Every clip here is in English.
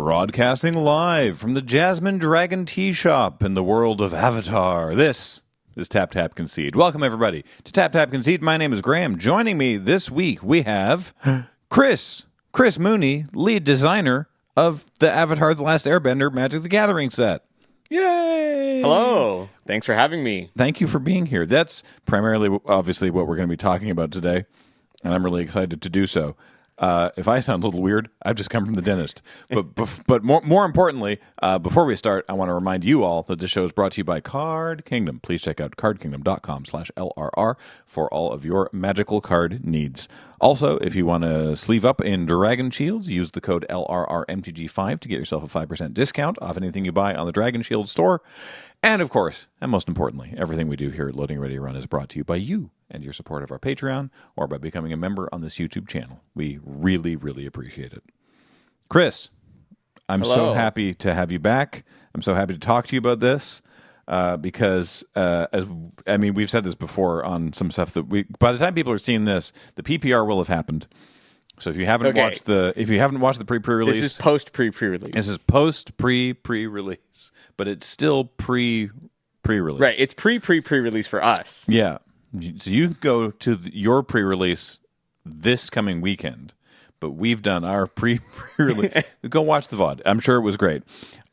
Broadcasting live from the Jasmine Dragon Tea Shop in the world of Avatar. This is Tap Tap Concede. Welcome, everybody, to Tap Tap Concede. My name is Graham. Joining me this week, we have Chris Mooney, lead designer of the Avatar The Last Airbender Magic the Gathering set. Yay! Hello. Thanks for having me. Thank you for being here. That's primarily, obviously, what we're going to be talking about today, and I'm really excited to do so. If I sound a little weird, I've just come from the dentist. But more importantly, before we start, I want to remind you all that this show is brought to you by Card Kingdom. Please check out cardkingdom.com/LRR for all of your magical card needs. Also, if you want to sleeve up in Dragon Shields, use the code LRRMTG5 to get yourself a 5% discount off anything you buy on the Dragon Shield store. And of course, and most importantly, everything we do here at Loading Ready Run is brought to you by you and your support of our Patreon or by becoming a member on this YouTube channel. We really, really appreciate it. Chris, I'm so happy to have you back. I'm so happy to talk to you about this because, we've said this before on some stuff that by the time people are seeing this, the PPR will have happened. So if you haven't watched the pre-release, this is post pre-release. This is post pre-release, but it's still pre-release. Right, it's pre-release for us. Yeah. So you can go to your pre-release this coming weekend, but we've done our pre-release. Go watch the VOD. I'm sure it was great.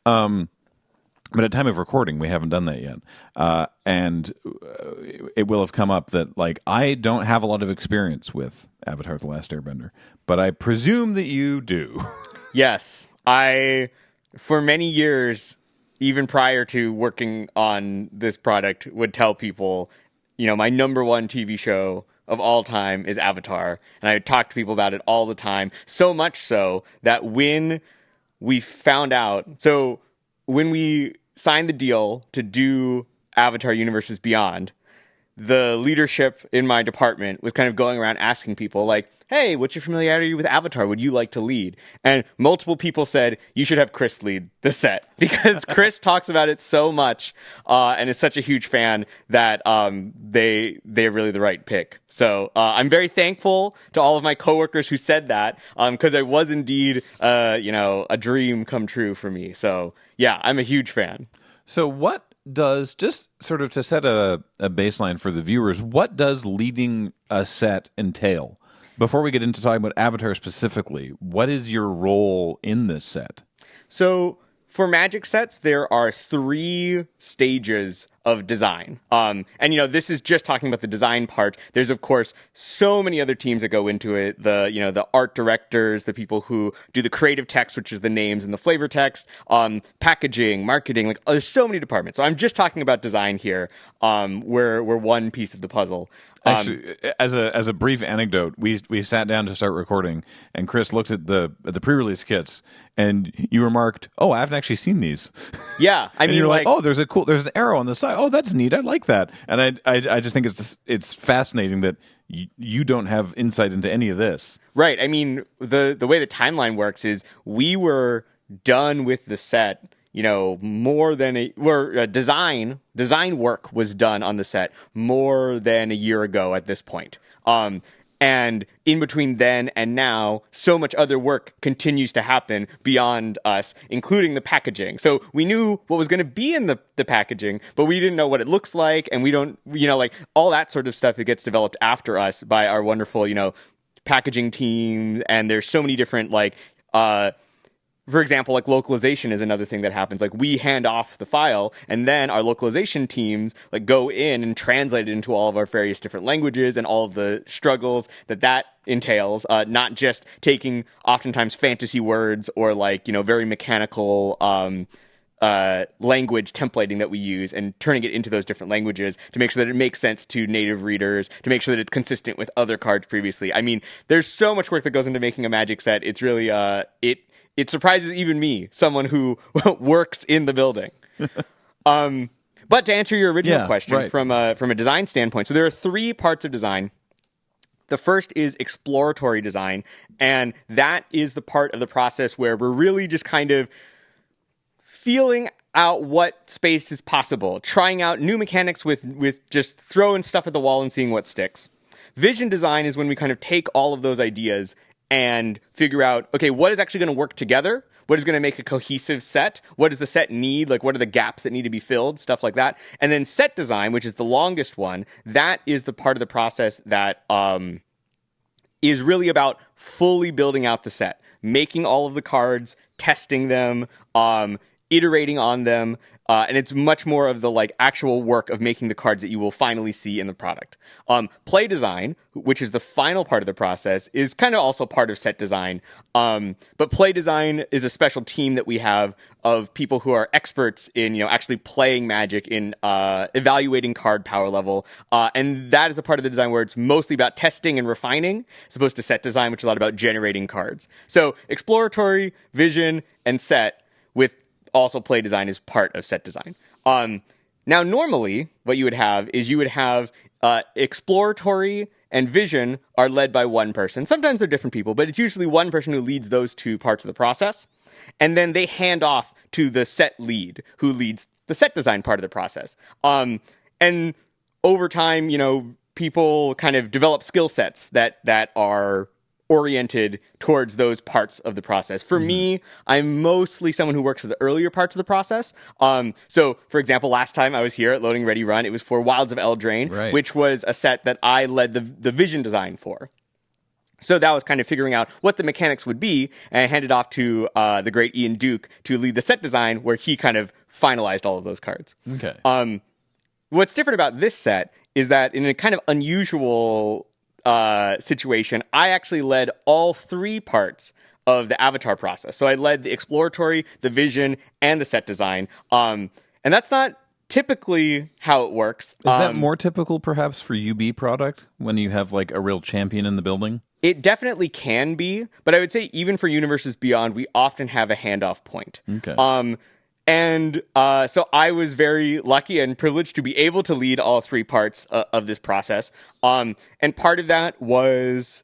But at time of recording, we haven't done that yet. And it will have come up that, I don't have a lot of experience with Avatar The Last Airbender, but I presume that you do. Yes. For many years, even prior to working on this product, would tell people, my number one TV show of all time is Avatar. And I talk to people about it all the time. So much so that when we found out... So when we signed the deal to do Avatar Universes Beyond, the leadership in my department was kind of going around asking people, hey, what's your familiarity with Avatar? Would you like to lead? And multiple people said, you should have Chris lead the set, because Chris talks about it so much and is such a huge fan that they're really the right pick. So I'm very thankful to all of my coworkers who said that, because it was indeed a dream come true for me. So yeah, I'm a huge fan. So what does, just sort of to set a baseline for the viewers, what does leading a set entail? Before we get into talking about Avatar specifically, what is your role in this set? So for Magic sets, there are 3 stages of design. And, this is just talking about the design part. There's, of course, so many other teams that go into it. The art directors, the people who do the creative text, which is the names and the flavor text, packaging, marketing, there's so many departments. So I'm just talking about design here. We're one piece of the puzzle. Actually, as a brief anecdote, we sat down to start recording, and Chris looked at the pre-release kits, and you remarked, "Oh, I haven't actually seen these." Yeah, I mean, you're like, "Oh, there's an arrow on the side. Oh, that's neat. I like that." And I just think it's fascinating that you don't have insight into any of this. Right. I mean, the way the timeline works is we were done with the set. Design work was done on the set more than a year ago at this point. And in between then and now, so much other work continues to happen beyond us, including the packaging. So we knew what was going to be in the packaging, but we didn't know what it looks like. And we don't, all that sort of stuff that gets developed after us by our wonderful, packaging team. And there's so many different, for example, localization is another thing that happens. We hand off the file, and then our localization teams go in and translate it into all of our various different languages and all of the struggles that entails. Not just taking oftentimes fantasy words or very mechanical language templating that we use and turning it into those different languages to make sure that it makes sense to native readers, to make sure that it's consistent with other cards previously. I mean, there's so much work that goes into making a Magic set. It's really it surprises even me, someone who works in the building. But to answer your original question, from a design standpoint, so there are 3 parts of design. The first is exploratory design, and that is the part of the process where we're really just kind of feeling out what space is possible, trying out new mechanics with just throwing stuff at the wall and seeing what sticks. Vision design is when we kind of take all of those ideas and figure out, okay, what is actually going to work together? What is going to make a cohesive set? What does the set need? Like, what are the gaps that need to be filled? Stuff like that. And then set design, which is the longest one, that is the part of the process that is really about fully building out the set, making all of the cards, testing them, iterating on them, and it's much more of the like actual work of making the cards that you will finally see in the product. Play design, which is the final part of the process, is kind of also part of set design. But play design is a special team that we have of people who are experts in actually playing Magic, in evaluating card power level, and that is a part of the design where it's mostly about testing and refining, as opposed to set design, which is a lot about generating cards. So exploratory, vision, and set, with also play design, is part of set design. Now, normally, what you would have is exploratory and vision are led by one person. Sometimes they're different people, but it's usually one person who leads those two parts of the process. And then they hand off to the set lead, who leads the set design part of the process. And over time, people kind of develop skill sets that are oriented towards those parts of the process. For me, I'm mostly someone who works at the earlier parts of the process. So, for example, last time I was here at Loading Ready Run, it was for Wilds of Eldraine, which was a set that I led the vision design for. So that was kind of figuring out what the mechanics would be, and I handed off to the great Ian Duke to lead the set design, where he kind of finalized all of those cards. Okay. What's different about this set is that in a kind of unusual situation, I actually led all three parts of the avatar process. So I led the exploratory, the vision, and the set design. And that's not typically how it works. Is that more typical, perhaps, for UB product, when you have like a real champion in the building? It definitely can be, but I would say even for Universes Beyond, we often have a handoff point. Okay. So I was very lucky and privileged to be able to lead all three parts of this process. And part of that was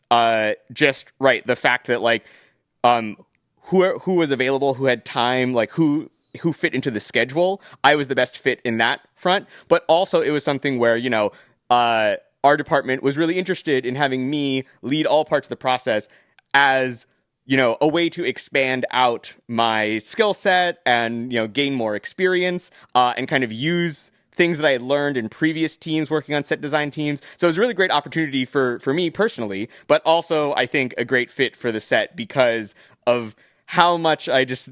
just the fact that who was available, who had time, who fit into the schedule. I was the best fit in that front, but also it was something where our department was really interested in having me lead all parts of the process as a way to expand out my skill set and, gain more experience, and kind of use things that I had learned in previous teams working on set design teams. So it was a really great opportunity for me personally, but also I think a great fit for the set because of how much I just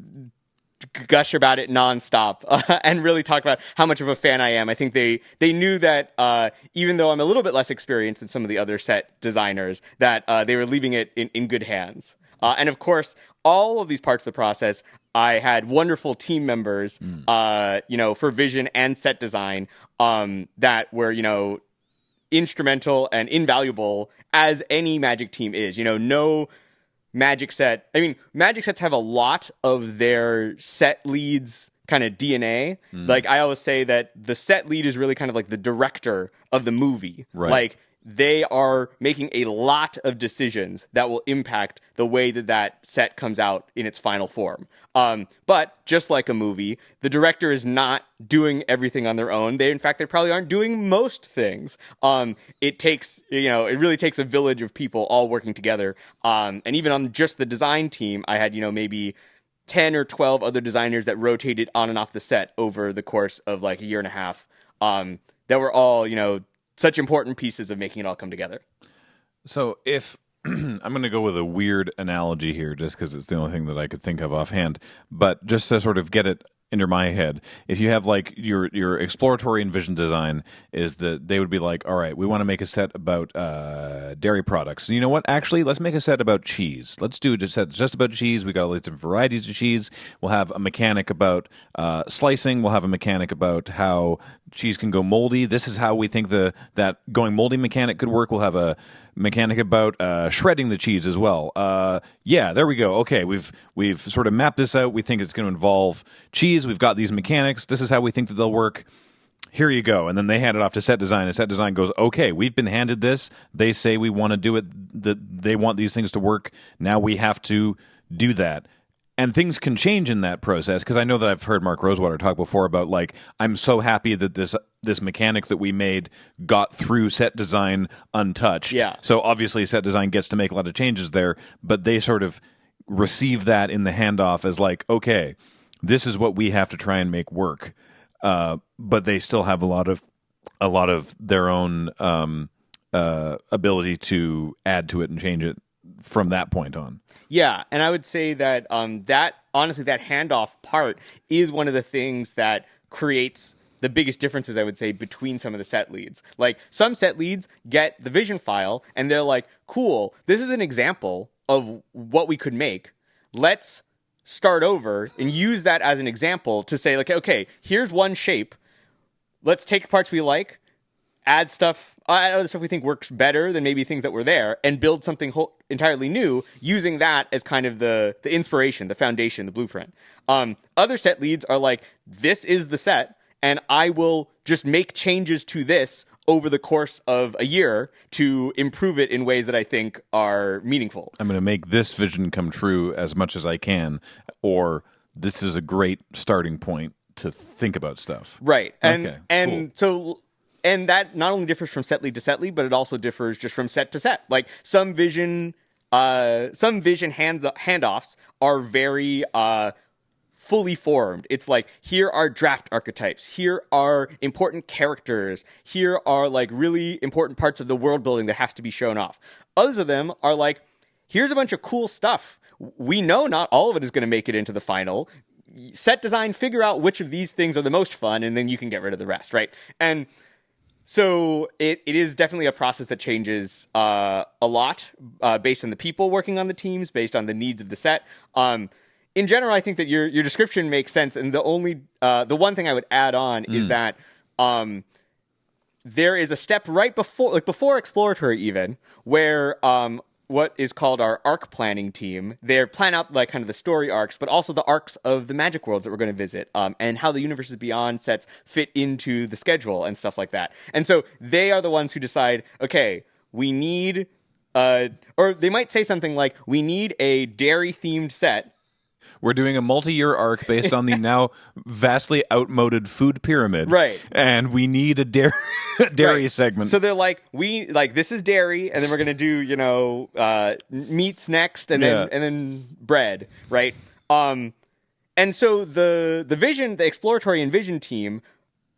gush about it nonstop and really talk about how much of a fan I am. I think they knew that even though I'm a little bit less experienced than some of the other set designers, that they were leaving it in good hands. And of course, all of these parts of the process, I had wonderful team members, for vision and set design, that were, instrumental and invaluable, as any Magic team is. No Magic set. I mean, Magic sets have a lot of their set leads kind of DNA. Like, I always say that the set lead is really kind of like the director of the movie. Right. Like, they are making a lot of decisions that will impact the way that set comes out in its final form. But just like a movie, the director is not doing everything on their own. They probably aren't doing most things. It takes, it really takes a village of people all working together. And even on just the design team, I had, maybe 10 or 12 other designers that rotated on and off the set over the course of like a year and a half. That were all, such important pieces of making it all come together. So if I'm going to go with a weird analogy here, just because it's the only thing that I could think of offhand, but just to sort of get it into my head, if you have like your exploratory and vision design is that they would be like, all right, we want to make a set about dairy products. So you know what? Actually, let's make a set about cheese. Let's do a set just about cheese. We got all these different varieties of cheese. We'll have a mechanic about slicing. We'll have a mechanic about how cheese can go moldy. This is how we think that going moldy mechanic could work. We'll have a mechanic about shredding the cheese as well. Yeah, there we go. Okay, we've sort of mapped this out. We think it's going to involve cheese. We've got these mechanics. This is how we think that they'll work. Here you go. And then they hand it off to set design, and set design goes, okay, we've been handed this. They say we want to do it. They want these things to work. Now we have to do that. and things can change in that process, because I know that I've heard Mark Rosewater talk before about, like, I'm so happy that this mechanic that we made got through set design untouched. Yeah. So obviously set design gets to make a lot of changes there, but they sort of receive that in the handoff as like, okay, this is what we have to try and make work. But they still have a lot of their own ability to add to it and change it from that point on. Yeah, and I would say that that honestly, that handoff part is one of the things that creates the biggest differences, I would say, between some of the set leads. Like, some set leads get the vision file and they're like, cool, this is an example of what we could make. Let's start over and use that as an example to say, like, okay, here's one shape. Let's take parts we like, add other stuff we think works better than maybe things that were there, and build something entirely new using that as kind of the inspiration, the foundation, the blueprint. Other set leads are like, this is the set, and I will just make changes to this over the course of a year to improve it in ways that I think are meaningful. I'm going to make this vision come true as much as I can, or this is a great starting point to think about stuff. Right. And cool. So that not only differs from set lead to set lead, but it also differs just from set to set. Like, some vision handoffs are very fully formed. It's like, here are draft archetypes, here are important characters, here are like really important parts of the world building that has to be shown off. Others of them are like, here's a bunch of cool stuff. We know not all of it is going to make it into the final. Set design, figure out which of these things are the most fun, and then you can get rid of the rest, right? And so it is definitely a process that changes a lot based on the people working on the teams, based on the needs of the set. In general, I think that your description makes sense, and the one thing I would add on is that there is a step right before exploratory even, where what is called our arc planning team, they plan out like kind of the story arcs, but also the arcs of the magic worlds that we're going to visit, and how the Universes Beyond sets fit into the schedule and stuff like that. And so they are the ones who decide, okay, we need, or they might say something like, we need a dairy themed set. We're doing a multi-year arc based on the now vastly outmoded food pyramid. Right. And we need a dairy Right. segment. So they're like, this is dairy, and then we're going to do, meats next, and then bread, right? And so the exploratory and vision team,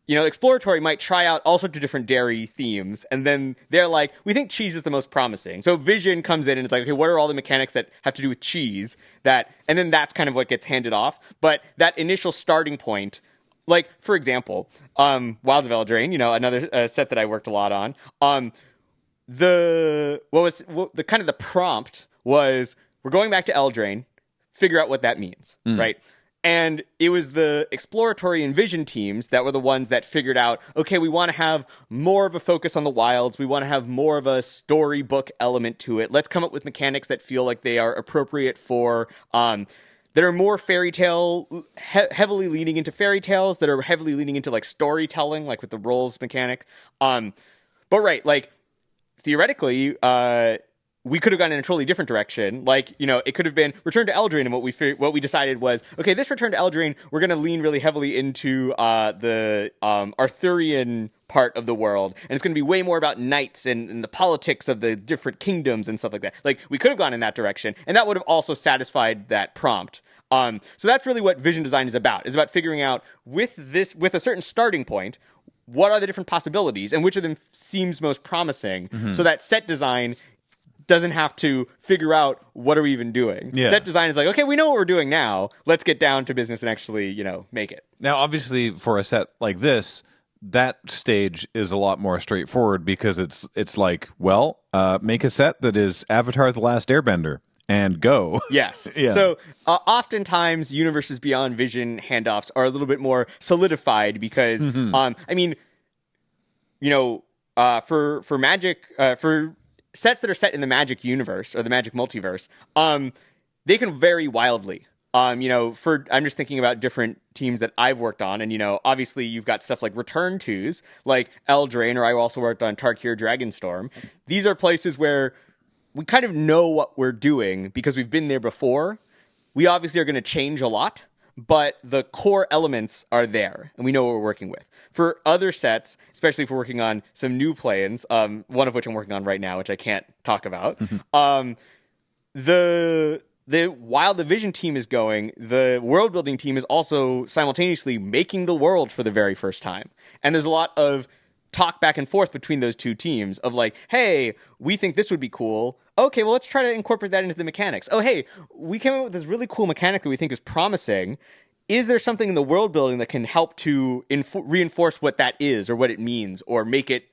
exploratory might try out all sorts of different dairy themes, and then they're like, we think cheese is the most promising. So vision comes in and it's like, okay, what are all the mechanics that have to do with cheese? And then that's kind of what gets handed off. But that initial starting point, like, for example, Wilds of Eldraine, another set that I worked a lot on. The prompt was, we're going back to Eldraine, figure out what that means, right? And it was the exploratory and vision teams that were the ones that figured out, okay, we want to have more of a focus on the wilds. We want to have more of a storybook element to it. Let's come up with mechanics that feel like they are appropriate for, that are more fairy tale, heavily leaning into fairy tales, that are heavily leaning into like storytelling, like with the roles mechanic. But right, like, theoretically, we could have gone in a totally different direction. Like, it could have been Return to Eldraine, and what we decided was, okay, this Return to Eldraine, we're going to lean really heavily into the Arthurian part of the world, and it's going to be way more about knights and the politics of the different kingdoms and stuff like that. Like, we could have gone in that direction, and that would have also satisfied that prompt. So that's really what vision design is about. It's about figuring out, with a certain starting point, what are the different possibilities, and which of them seems most promising, so that set design doesn't have to figure out what are we even doing. Yeah. Set design is like, okay, we know what we're doing now. Let's get down to business and actually, make it. Now, obviously, for a set like this, that stage is a lot more straightforward, because it's like, well, make a set that is Avatar: The Last Airbender and go. Yes. Yeah. So oftentimes Universes Beyond vision handoffs are a little bit more solidified because, for Magic, for sets that are set in the Magic universe or the Magic multiverse, they can vary wildly. I'm just thinking about different teams that I've worked on, and obviously you've got stuff like Return Tos, like Eldraine, or I also worked on Tarkir Dragonstorm. These are places where we kind of know what we're doing because we've been there before, we obviously are going to change a lot, but the core elements are there, and we know what we're working with. For other sets, especially if we're working on some new planes, one of which I'm working on right now, which I can't talk about, while the vision team is going, the world building team is also simultaneously making the world for the very first time. And there's a lot of talk back and forth between those two teams of like, hey, we think this would be cool. Okay, well, let's try to incorporate that into the mechanics. Oh, hey, we came up with this really cool mechanic that we think is promising. Is there something in the world building that can help to reinforce what that is or what it means, or make it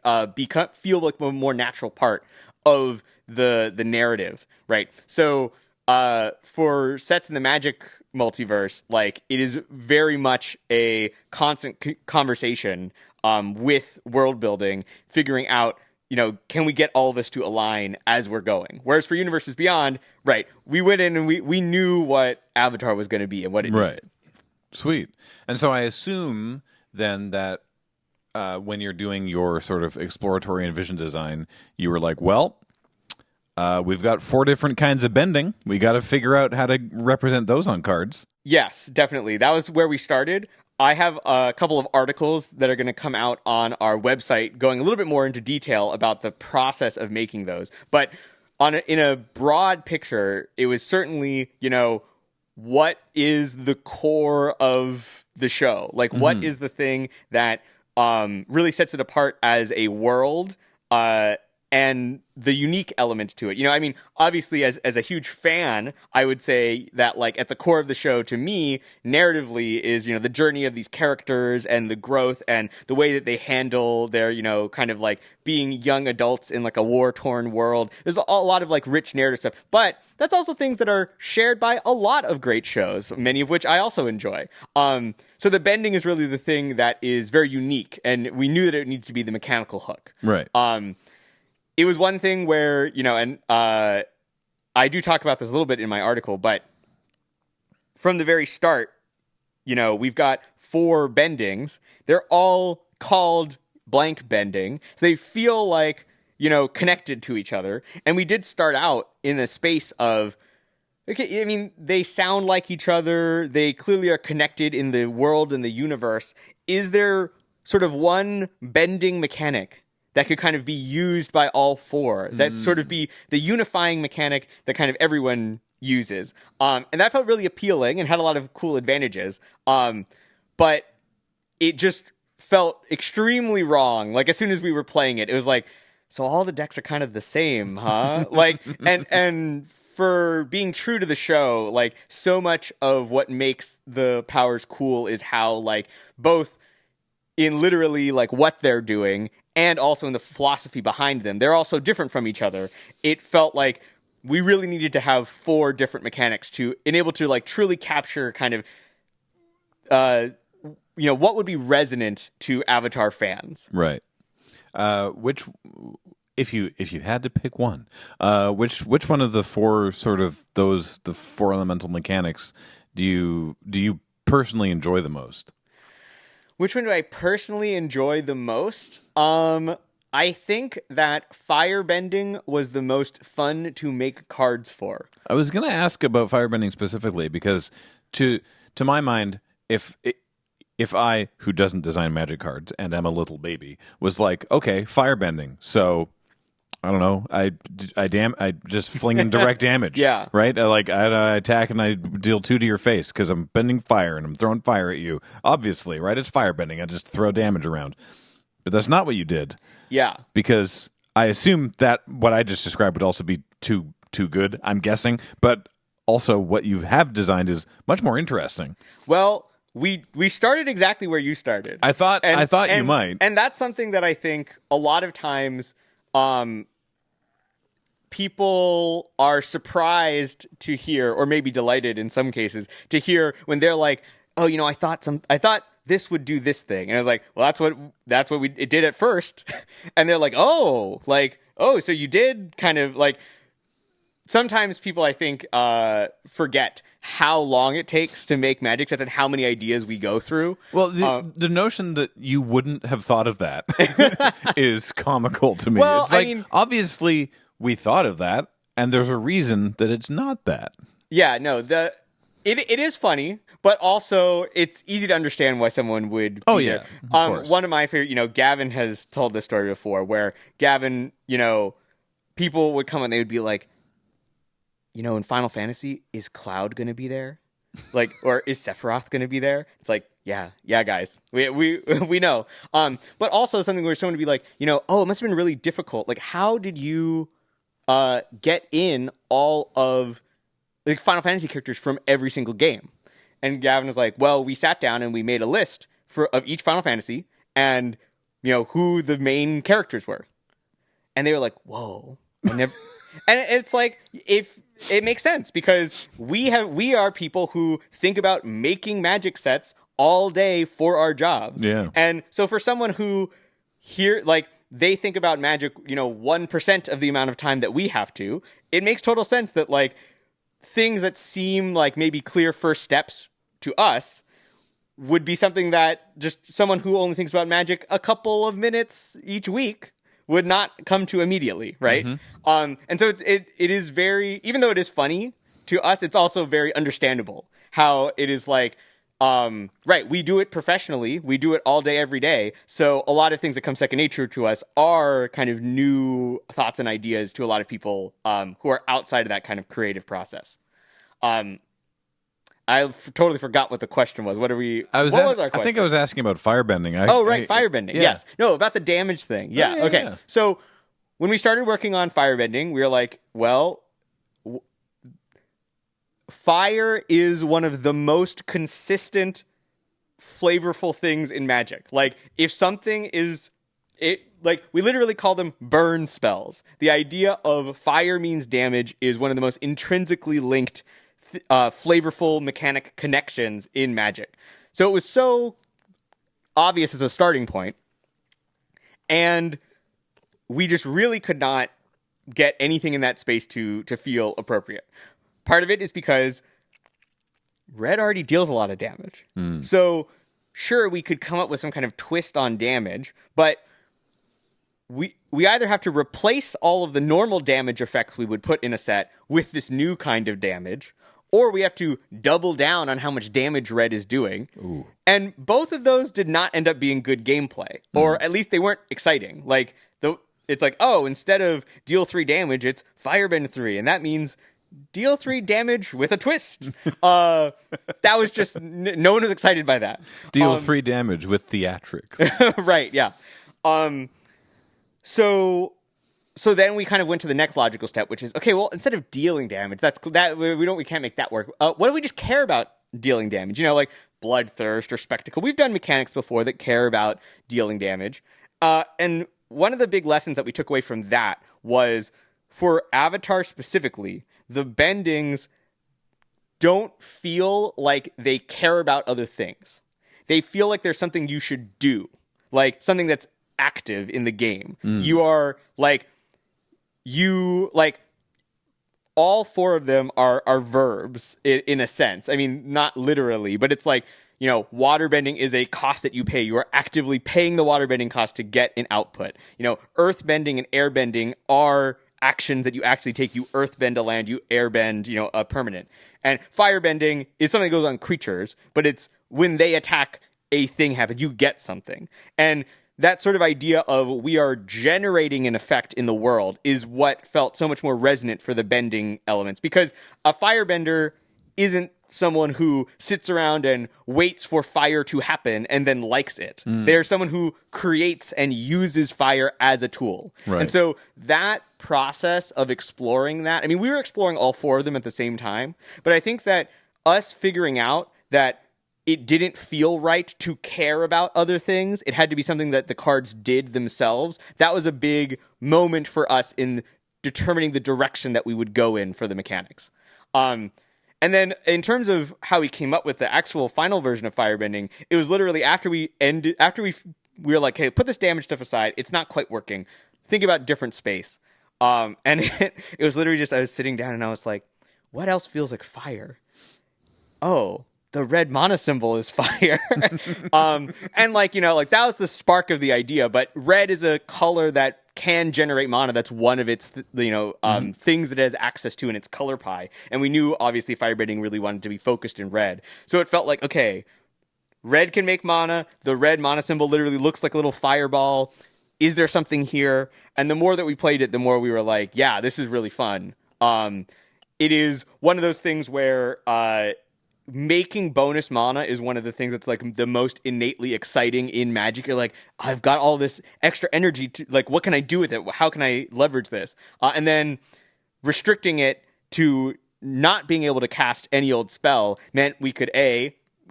feel like a more natural part of the narrative, right? So for sets in the Magic multiverse, like, it is very much a constant conversation with world building, figuring out, can we get all this to align as we're going? Whereas for Universes Beyond, right, we went in and we knew what Avatar was going to be and what it needed. Sweet. And so I assume then that when you're doing your sort of exploratory and vision design, you were like, well, we've got 4 different kinds of bending. We got to figure out how to represent those on cards. Yes, definitely. That was where we started. I have a couple of articles that are going to come out on our website going a little bit more into detail about the process of making those. But in a broad picture, it was certainly, what is the core of the show? Like, what is the thing that really sets it apart as a world, and the unique element to it? I mean, obviously, as a huge fan, I would say that, like, at the core of the show, to me, narratively, is, the journey of these characters and the growth and the way that they handle their, kind of like being young adults in like a war-torn world. There's a lot of like rich narrative stuff, but that's also things that are shared by a lot of great shows, many of which I also enjoy. So the bending is really the thing that is very unique, and we knew that it needed to be the mechanical hook. Right. It was one thing where, and I do talk about this a little bit in my article, but from the very start, we've got 4 bendings. They're all called blank bending. So they feel like, connected to each other. And we did start out in a space of, okay, I mean, they sound like each other. They clearly are connected in the world and the universe. Is there sort of one bending mechanic that could kind of be used by all 4, that sort of be the unifying mechanic that kind of everyone uses? And that felt really appealing and had a lot of cool advantages. But it just felt extremely wrong. Like, as soon as we were playing it, it was like, so all the decks are kind of the same, huh? Like, and for being true to the show, like, so much of what makes the powers cool is how, like, both in literally, like, what they're doing and also in the philosophy behind them, they're also different from each other. It felt like we really needed to have 4 different mechanics to enable to, like, truly capture kind of, what would be resonant to Avatar fans. Right. Which, if you had to pick one, which one of the 4 sort of the 4 elemental mechanics do you personally enjoy the most? Which one do I personally enjoy the most? I think that firebending was the most fun to make cards for. I was going to ask about firebending specifically because, to my mind, if I, who doesn't design Magic cards and am a little baby, was like, okay, firebending, so I don't know, I just fling in direct damage. Yeah. Right? I attack and I deal 2 to your face because I'm bending fire and I'm throwing fire at you. Obviously, right? It's firebending. I just throw damage around. But that's not what you did. Yeah. Because I assume that what I just described would also be too good, I'm guessing. But also what you have designed is much more interesting. Well, we started exactly where you started. I thought you might. And that's something that I think a lot of times people are surprised to hear, or maybe delighted in some cases to hear, when they're like, oh, I thought this would do this thing. And I was like, well, that's what it did at first. And they're like, oh, so you did kind of like. Sometimes people, I think, forget how long it takes to make Magic sets and how many ideas we go through. Well, the notion that you wouldn't have thought of that is comical to me. Well, it's like, obviously we thought of that, and there's a reason that it's not that. Yeah, no, It is funny, but also it's easy to understand why someone would. Oh, be yeah, there. of course. One of my favorite, Gavin has told this story before, where Gavin, people would come and they would be like, in Final Fantasy, is Cloud going to be there? Like, or is Sephiroth going to be there? It's like, yeah, guys, we know. But also something where someone would be like, oh, it must have been really difficult. Like, how did you get in all of like Final Fantasy characters from every single game? And Gavin was like, well, we sat down and we made a list of each Final Fantasy and who the main characters were. And they were like, whoa. And it's like, if it makes sense, because we are people who think about making Magic sets all day for our jobs. Yeah. And so for someone who they think about Magic, 1% of the amount of time that we have to, it makes total sense that like things that seem like maybe clear first steps to us would be something that just someone who only thinks about Magic a couple of minutes each week would not come to immediately, right? Mm-hmm. And so it is very, even though it is funny to us, it's also very understandable how it is like, right, we do it professionally, we do it all day, every day. So a lot of things that come second nature to us are kind of new thoughts and ideas to a lot of people who are outside of that kind of creative process. I totally forgot what the question was. What was our question? I think I was asking about firebending. Firebending. Yeah. Yes. No, about the damage thing. Yeah. Okay. Yeah. So when we started working on firebending, we were like, well, fire is one of the most consistent, flavorful things in Magic. Like, if something is... we literally call them burn spells. The idea of fire means damage is one of the most intrinsically linked flavorful mechanic connections in Magic. So it was so obvious as a starting point, and we just really could not get anything in that space to feel appropriate. Part of it is because red already deals a lot of damage. So sure, we could come up with some kind of twist on damage, but we either have to replace all of the normal damage effects we would put in a set with this new kind of damage, or we have to double down on how much damage red is doing. Ooh. And both of those did not end up being good gameplay, or at least they weren't exciting. Like, it's like, oh, instead of deal 3 damage, it's firebend 3, and that means deal 3 damage with a twist. That was just, no one was excited by that. Deal 3 damage with theatrics. Right, yeah. So then we kind of went to the next logical step, which is, okay, well, instead of dealing damage, we can't make that work. What do we just care about dealing damage? Like Bloodthirst or Spectacle. We've done mechanics before that care about dealing damage. And one of the big lessons that we took away from that was, for Avatar specifically, the bendings don't feel like they care about other things. They feel like there's something you should do, like something that's active in the game. You are all 4 of them are verbs in a sense. I mean, not literally, but it's like, waterbending is a cost that you pay. You are actively paying the waterbending cost to get an output. Earthbending and airbending are actions that you actually take. You earthbend a land, you airbend, a permanent. And firebending is something that goes on creatures, but it's when they attack, a thing happens. You get something. And that sort of idea of we are generating an effect in the world is what felt so much more resonant for the bending elements, because a firebender isn't someone who sits around and waits for fire to happen and then likes it. They're someone who creates and uses fire as a tool. Right. And so that process of exploring that, I mean, we were exploring all 4 of them at the same time, but I think that us figuring out that it didn't feel right to care about other things, it had to be something that the cards did themselves, that was a big moment for us in determining the direction that we would go in for the mechanics. And then in terms of how we came up with the actual final version of firebending, it was literally after we were like, hey, put this damage stuff aside, it's not quite working, think about different space. And it was literally just, I was sitting down and I was like, what else feels like fire? Oh, the red mana symbol is fire. And that was the spark of the idea, but red is a color that can generate mana. That's one of its things that it has access to in its color pie. And we knew obviously Firebending really wanted to be focused in red, so it felt like, okay, red can make mana. The red mana symbol literally looks like a little fireball. Is there something here? And the more that we played it, the more we were like, yeah, this is really fun. It is one of those things where making bonus mana is one of the things that's like the most innately exciting in Magic. You're like, I've got all this extra energy to, like, what can I do with it? How can I leverage this? And then restricting it to not being able to cast any old spell meant we could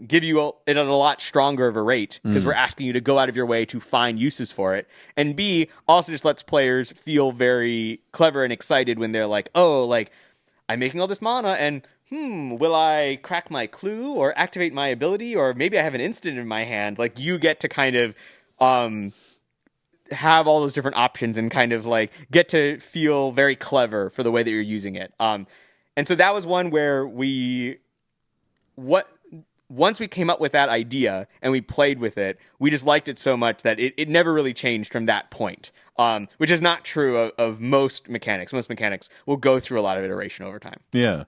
give you it at a lot stronger of a rate, because we're asking you to go out of your way to find uses for it, and B, also just lets players feel very clever and excited when they're like, oh, like, I'm making all this mana, and will I crack my clue or activate my ability, or maybe I have an instant in my hand. Like, you get to kind of have all those different options and kind of like get to feel very clever for the way that you're using it. And so that was one where once we came up with that idea and we played with it, we just liked it so much that it never really changed from that point, which is not true of most mechanics. Most mechanics will go through a lot of iteration over time. Yeah.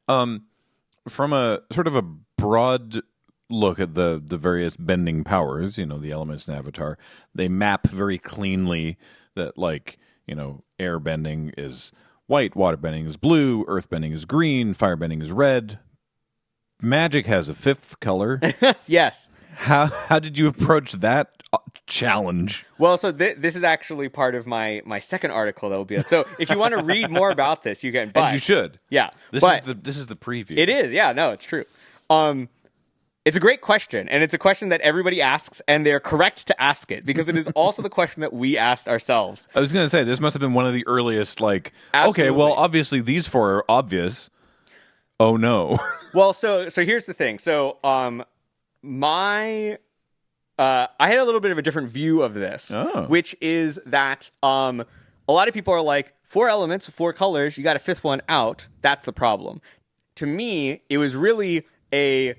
From a sort of a broad look at the various bending powers, the elements in Avatar, they map very cleanly that, like, air bending is white, water bending is blue, earth bending is green, fire bending is red. Magic has a fifth color. Yes. How did you approach that challenge? Well, so this is actually part of my second article that will be. So if you want to read more about this, you can. But and you should. Yeah. This is the preview. It is. Yeah. No, it's true. It's a great question, and it's a question that everybody asks, and they're correct to ask it, because it is also the question that we asked ourselves. I was going to say, this must have been one of the earliest, like, Absolutely. Okay, well, obviously these four are obvious. Oh no. Well, so here's the thing. So I had a little bit of a different view of this, which is that a lot of people are like, 4 elements, 4 colors, you got a fifth one out. That's the problem. To me, it was really a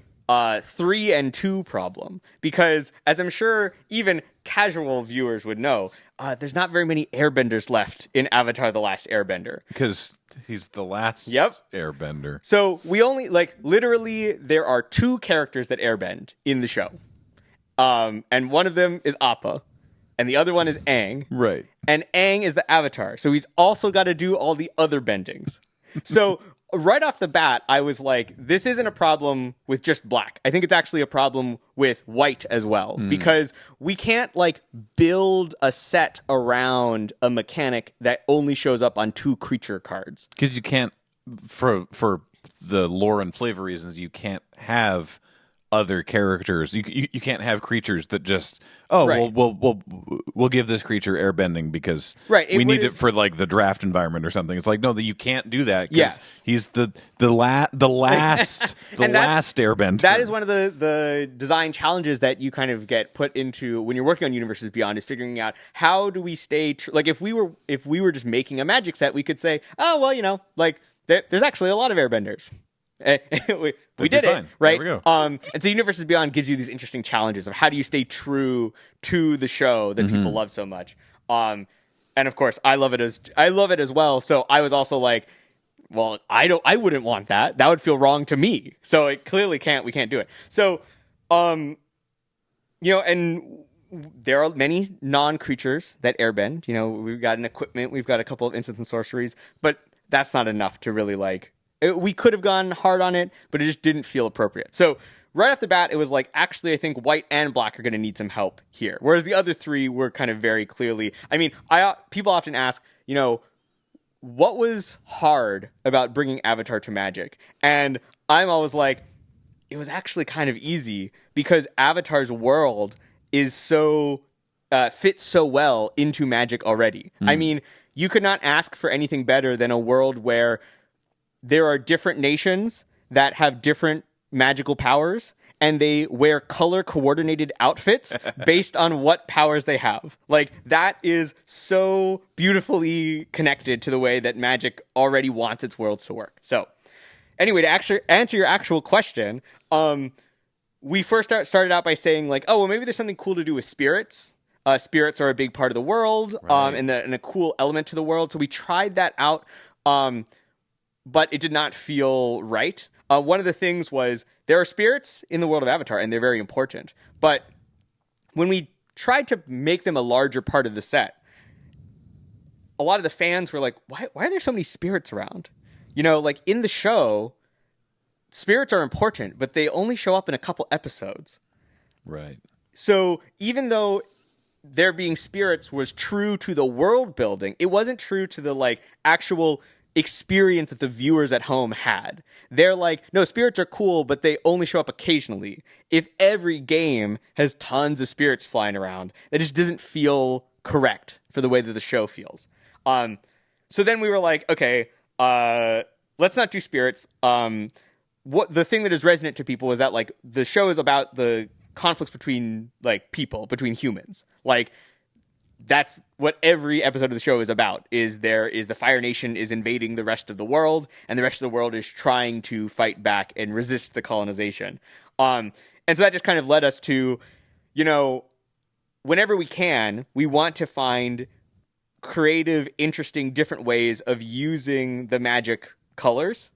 3 and 2 problem, because, as I'm sure even casual viewers would know, there's not very many airbenders left in Avatar: The Last Airbender. Because he's the last airbender. So we only, like, literally, there are 2 characters that airbend in the show. And one of them is Appa, and the other one is Aang. Right. And Aang is the Avatar, so he's also got to do all the other bendings. So right off the bat, I was like, this isn't a problem with just black. I think it's actually a problem with white as well, because we can't, like, build a set around a mechanic that only shows up on 2 creature cards. Because you can't, for the lore and flavor reasons, you can't have other characters. You can't have creatures that just Right. we'll give this creature airbending because Right. we need it for, like, the draft environment or something. It's like, no, that you can't do that because Yes. he's the last last airbender. That is one of the design challenges that you kind of get put into when you're working on Universes Beyond, is figuring out how do we stay like, if we were just making a Magic set, we could say, oh, well, like, there's actually a lot of airbenders. we did it, right? There we go. And so Universes Beyond gives you these interesting challenges of how do you stay true to the show that people love so much. And of course, I love it as well. So I was also like, well, I wouldn't want that. That would feel wrong to me. So we can't do it. So, and there are many non-creatures that airbend. We've got an equipment, we've got a couple of instants and sorceries, but that's not enough to really, like, we could have gone hard on it, but it just didn't feel appropriate. So right off the bat, it was like, actually, I think white and black are going to need some help here. Whereas the other 3 were kind of very clearly, I mean, people often ask, what was hard about bringing Avatar to Magic? And I'm always like, it was actually kind of easy, because Avatar's world is so, fits so well into Magic already. I mean, you could not ask for anything better than a world where there are different nations that have different magical powers, and they wear color-coordinated outfits based on what powers they have. Like, that is so beautifully connected to the way that Magic already wants its worlds to work. So, anyway, to actually answer your actual question, we first started out by saying, like, oh, well, maybe there's something cool to do with spirits. spirits are a big part of the world, Right. and a cool element to the world. So we tried that out, but it did not feel right. One of the things was there are spirits in the world of Avatar, and they're very important. But when we tried to make them a larger part of the set, a lot of the fans were like, why are there so many spirits around? You know, like in the show, spirits are important, but they only show up in a couple episodes. Right. So even though there being spirits was true to the world building, it wasn't true to the like actual experience that the viewers at home had. They're like, no, spirits are cool, but they only show up occasionally. If every game has tons of spirits flying around, that just doesn't feel correct for the way that the show feels. So then we were like, okay, let's not do spirits. What the thing that is resonant to people is that like the show is about the conflicts between like people, between humans. Like that's what every episode of the show is about. Is the Fire Nation is invading the rest of the world, and the rest of the world is trying to fight back and resist the colonization. And so that just kind of led us to, you know, whenever we can, we want to find creative, interesting, different ways of using the magic colors.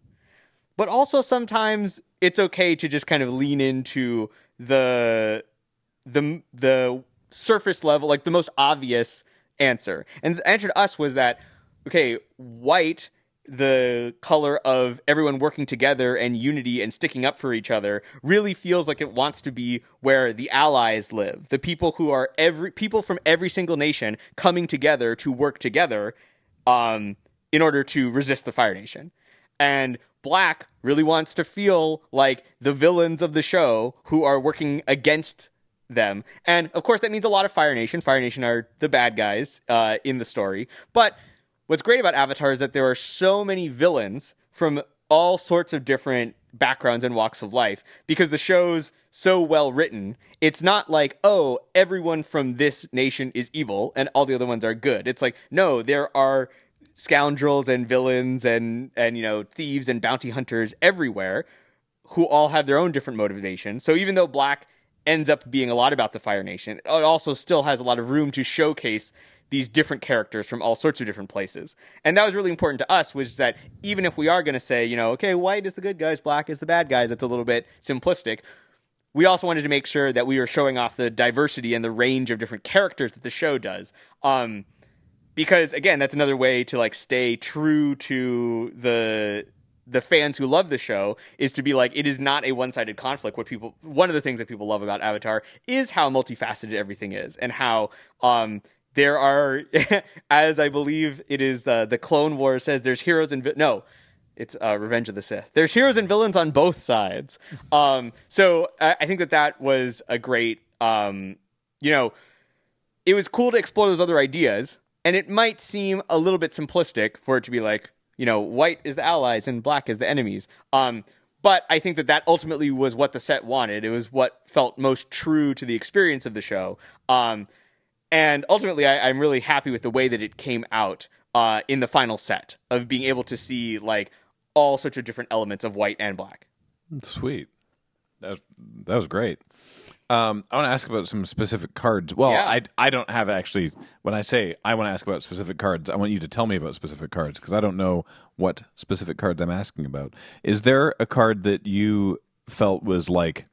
But also sometimes it's okay to just kind of lean into the surface level, like the most obvious answer. And the answer to us was that, okay, white, the color of everyone working together and unity and sticking up for each other, really feels like it wants to be where the allies live. The people who are people from every single nation coming together to work together in order to resist the Fire Nation. And black really wants to feel like the villains of the show who are working against them. And of course that means a lot of Fire Nation. Fire Nation are the bad guys in the story. But what's great about Avatar is that there are so many villains from all sorts of different backgrounds and walks of life, because the show's so well written. It's not like, oh, everyone from this nation is evil and all the other ones are good. It's like, no, there are scoundrels and villains and you know, thieves and bounty hunters everywhere who all have their own different motivations. So even though black ends up being a lot about the Fire Nation, it also still has a lot of room to showcase these different characters from all sorts of different places. And that was really important to us, was that even if we are going to say, you know, okay, white is the good guys, black is the bad guys, that's a little bit simplistic, we also wanted to make sure that we were showing off the diversity and the range of different characters that the show does. Because again, that's another way to like stay true to the fans who love the show, is to be like, it is not a one-sided conflict. One of the things that people love about Avatar is how multifaceted everything is, and how there are, as I believe it is the Clone Wars says, there's heroes and it's Revenge of the Sith. There's heroes and villains on both sides. So I think that was a great, you know, it was cool to explore those other ideas. And it might seem a little bit simplistic for it to be like, you know, white is the allies and black is the enemies. But I think that ultimately was what the set wanted. It was what felt most true to the experience of the show. And ultimately, I'm really happy with the way that it came out in the final set, of being able to see like all sorts of different elements of white and black. Sweet. That was great. I want to ask about some specific cards. Well, Yeah. I don't have actually. When I say I want to ask about specific cards, I want you to tell me about specific cards, because I don't know what specific cards I'm asking about. Is there a card that you felt was like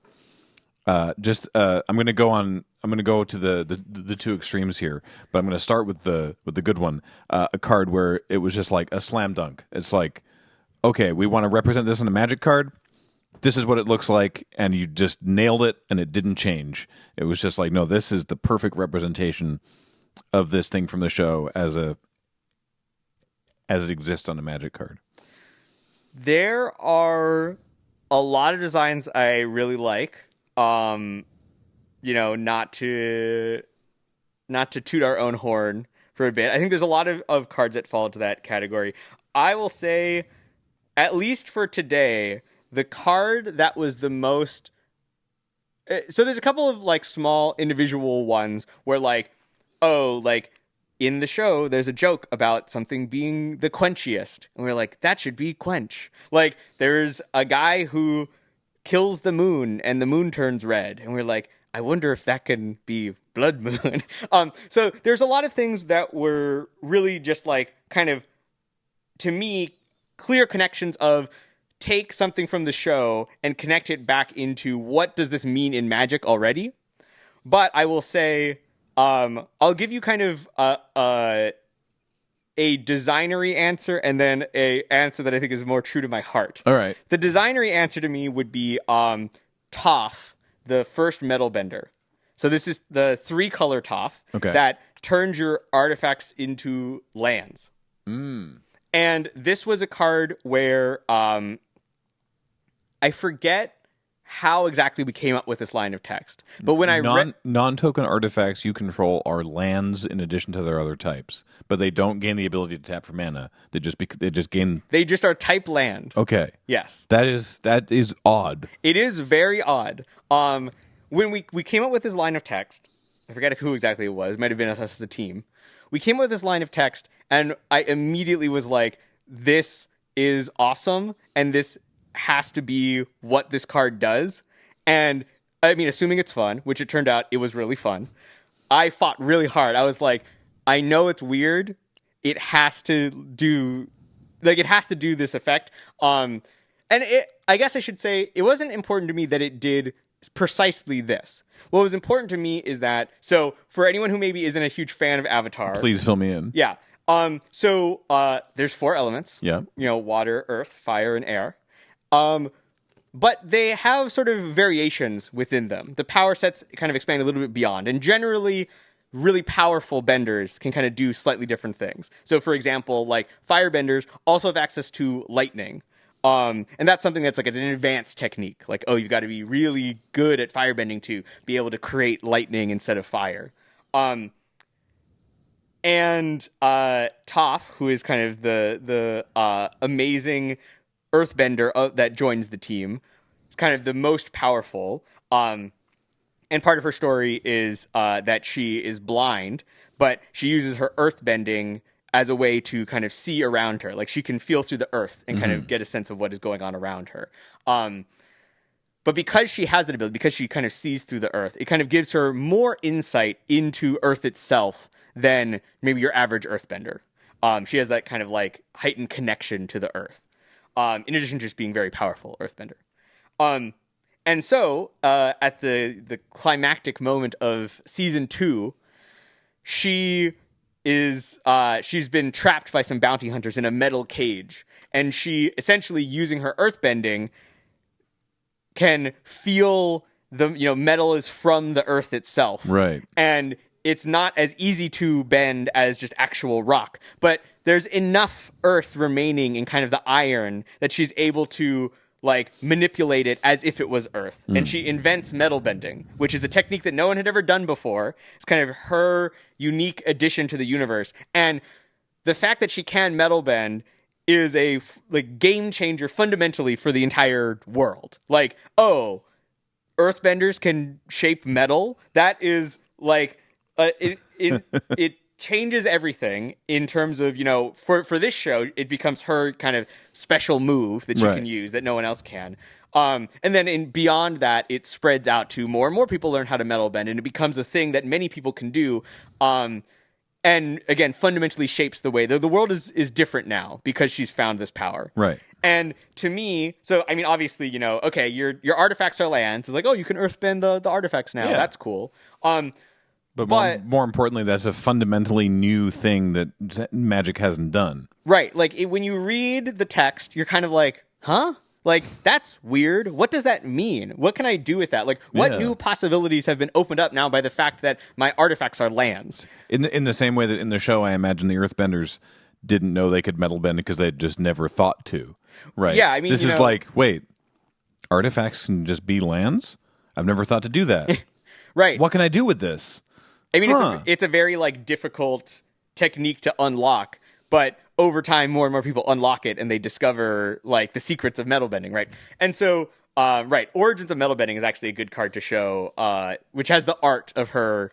I'm going to go to the two extremes here, but I'm going to start with the good one. A card where it was just like a slam dunk. It's like, okay, we want to represent this in a Magic card. This is what it looks like, and you just nailed it, and it didn't change. It was just like, no, this is the perfect representation of this thing from the show as it exists on a Magic card. There are a lot of designs I really like. You know, not to toot our own horn for a bit. I think there's a lot of cards that fall into that category. I will say, at least for today, the card that was the most... So there's a couple of like small individual ones where like, oh, like in the show, there's a joke about something being the quenchiest. And we're like, that should be Quench. Like there's a guy who kills the moon and the moon turns red. And we're like, I wonder if that can be Blood Moon. So there's a lot of things that were really just like kind of, to me, clear connections of take something from the show and connect it back into what does this mean in Magic already. But I will say, I'll give you kind of a designery answer and then a answer that I think is more true to my heart. All right. The designery answer to me would be Toph, the first metal bender. So this is the 3-color Toph that turns your artifacts into lands. And this was a card where I forget how exactly we came up with this line of text. But when I non-token artifacts you control are lands in addition to their other types, but they don't gain the ability to tap for mana. They just are type land. Okay. Yes. That is odd. It is very odd. When we came up with this line of text, I forget who exactly it was. It might have been us as a team. We came up with this line of text, and I immediately was like, this is awesome, and this has to be what this card does. And I mean, assuming it's fun, which it turned out it was really fun, I fought really hard. I was like, I know it's weird. It has to do this effect. And I guess I should say it wasn't important to me that it did precisely this. What was important to me is that, so for anyone who maybe isn't a huge fan of Avatar, please fill me in. Yeah. So there's 4 elements. Yeah. Water, earth, fire, and air. But they have sort of variations within them. The power sets kind of expand a little bit beyond, and generally really powerful benders can kind of do slightly different things. So for example, like firebenders also have access to lightning. And that's something that's like an advanced technique. Like, you've got to be really good at firebending to be able to create lightning instead of fire. And Toph, who is kind of the amazing earthbender that joins the team, is kind of the most powerful. And part of her story is that she is blind, but she uses her earthbending as a way to kind of see around her. Like, she can feel through the earth and kind of get a sense of what is going on around her. But because she has that ability, because she kind of sees through the earth, it kind of gives her more insight into earth itself than maybe your average earthbender. She has that kind of like heightened connection to the earth. In addition to just being very powerful earthbender. And so, at the climactic moment of season 2, she's been trapped by some bounty hunters in a metal cage, and she essentially, using her earthbending, can feel the metal is from the earth itself, right? And it's not as easy to bend as just actual rock, but there's enough earth remaining in kind of the iron that she's able to like manipulate it as if it was earth. And she invents metal bending, which is a technique that no one had ever done before. It's kind of her unique addition to the universe. And the fact that she can metal bend is a game changer fundamentally for the entire world. Like, earthbenders can shape metal. That is like it changes everything in terms of, for this show, it becomes her kind of special move that she can use that no one else can. And then beyond that, it spreads out to more and more people learn how to metal bend, and it becomes a thing that many people can do. And again, fundamentally shapes the way. The world is different now because she's found this power. Right. And to me, so, I mean, obviously, your artifacts are lands. It's like, you can earthbend the artifacts now. Yeah. That's cool. But more importantly, that's a fundamentally new thing that Magic hasn't done. Right. Like, when you read the text, you're kind of like, huh? Like, that's weird. What does that mean? What can I do with that? Like, what new possibilities have been opened up now by the fact that my artifacts are lands? In the same way that in the show, I imagine the Earthbenders didn't know they could metal bend because they just never thought to. Right. Yeah, I mean, this is like, wait, artifacts can just be lands? I've never thought to do that. Right. What can I do with this? I mean, it's a very difficult technique to unlock, but over time, more and more people unlock it, and they discover the secrets of metal bending, right? And so, Origins of Metal Bending is actually a good card to show, which has the art of her,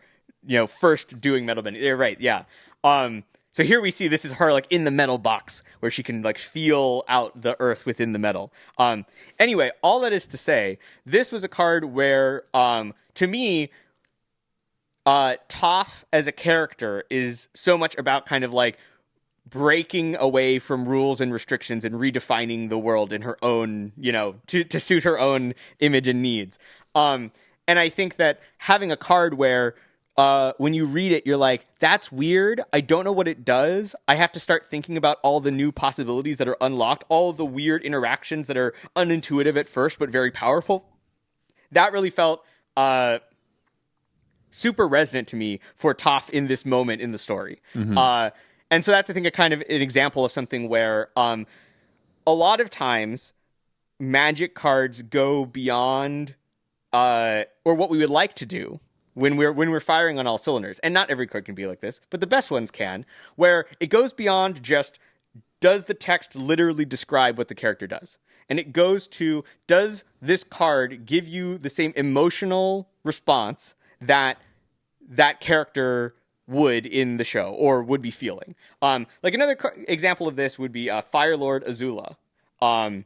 first doing metal bending. Right, yeah. So So here we see this is her like in the metal box where she can like feel out the earth within the metal. Anyway, all that is to say, this was a card where, to me, Toph as a character is so much about kind of like breaking away from rules and restrictions and redefining the world in her own, to suit her own image and needs. And I think that having a card where when you read it, you're like, that's weird. I don't know what it does. I have to start thinking about all the new possibilities that are unlocked, all of the weird interactions that are unintuitive at first, but very powerful. That really felt super resonant to me for Toph in this moment in the story. Mm-hmm. And so that's, I think, a kind of an example of something where a lot of times Magic cards go beyond or what we would like to do when we're firing on all cylinders. And not every card can be like this, but the best ones can, where it goes beyond just, does the text literally describe what the character does? And it goes to, does this card give you the same emotional response that that character would in the show or would be feeling? Like another example of this would be Firelord Azula. And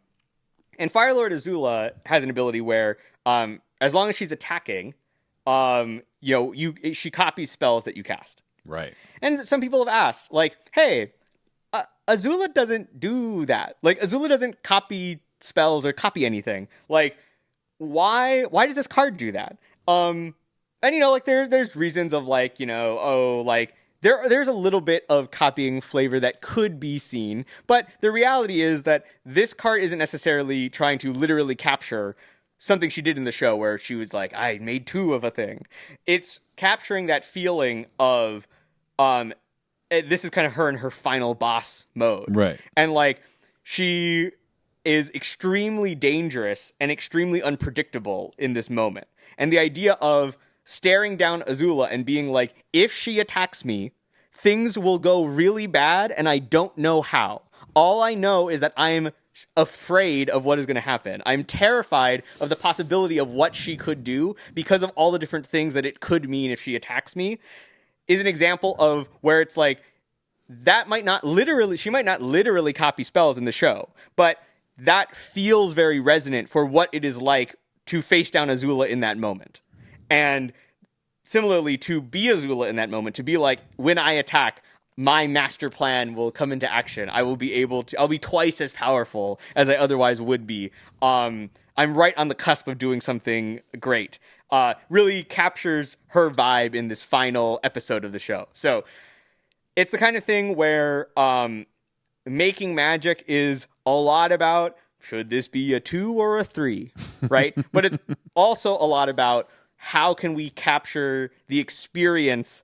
Firelord Azula has an ability where as long as she's attacking, she copies spells that you cast. Right. And some people have asked, like, hey, Azula doesn't do that. Like, Azula doesn't copy spells or copy anything. Like, why does this card do that? And like there's reasons of like, there's a little bit of copying flavor that could be seen, but the reality is that this card isn't necessarily trying to literally capture something she did in the show where she was like, I made 2 of a thing. It's capturing that feeling of this is kind of her in her final boss mode. Right. And like she is extremely dangerous and extremely unpredictable in this moment. And the idea of staring down Azula and being like, if she attacks me, things will go really bad and I don't know how. All I know is that I'm afraid of what is going to happen. I'm terrified of the possibility of what she could do because of all the different things that it could mean if she attacks me, is an example of where it's like, she might not literally copy spells in the show, but that feels very resonant for what it is like to face down Azula in that moment. And similarly, to be Azula in that moment, to be like, when I attack, my master plan will come into action. I'll be twice as powerful as I otherwise would be. I'm right on the cusp of doing something great. Really captures her vibe in this final episode of the show. So it's the kind of thing where making Magic is a lot about, should this be a 2 or a 3, right? But it's also a lot about, how can we capture the experience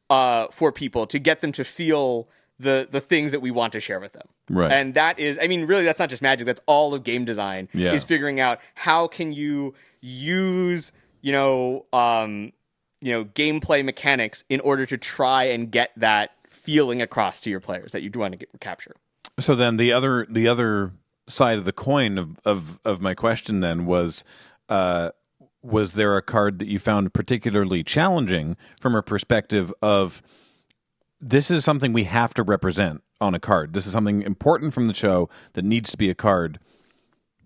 for people to get them to feel the things that we want to share with them? Right. And that is, really, that's not just Magic. That's all of game design, is figuring out how can you use, gameplay mechanics in order to try and get that feeling across to your players that you do want to capture. So then the other side of the coin of my question then was there a card that you found particularly challenging from a perspective of, this is something we have to represent on a card. This is something important from the show that needs to be a card.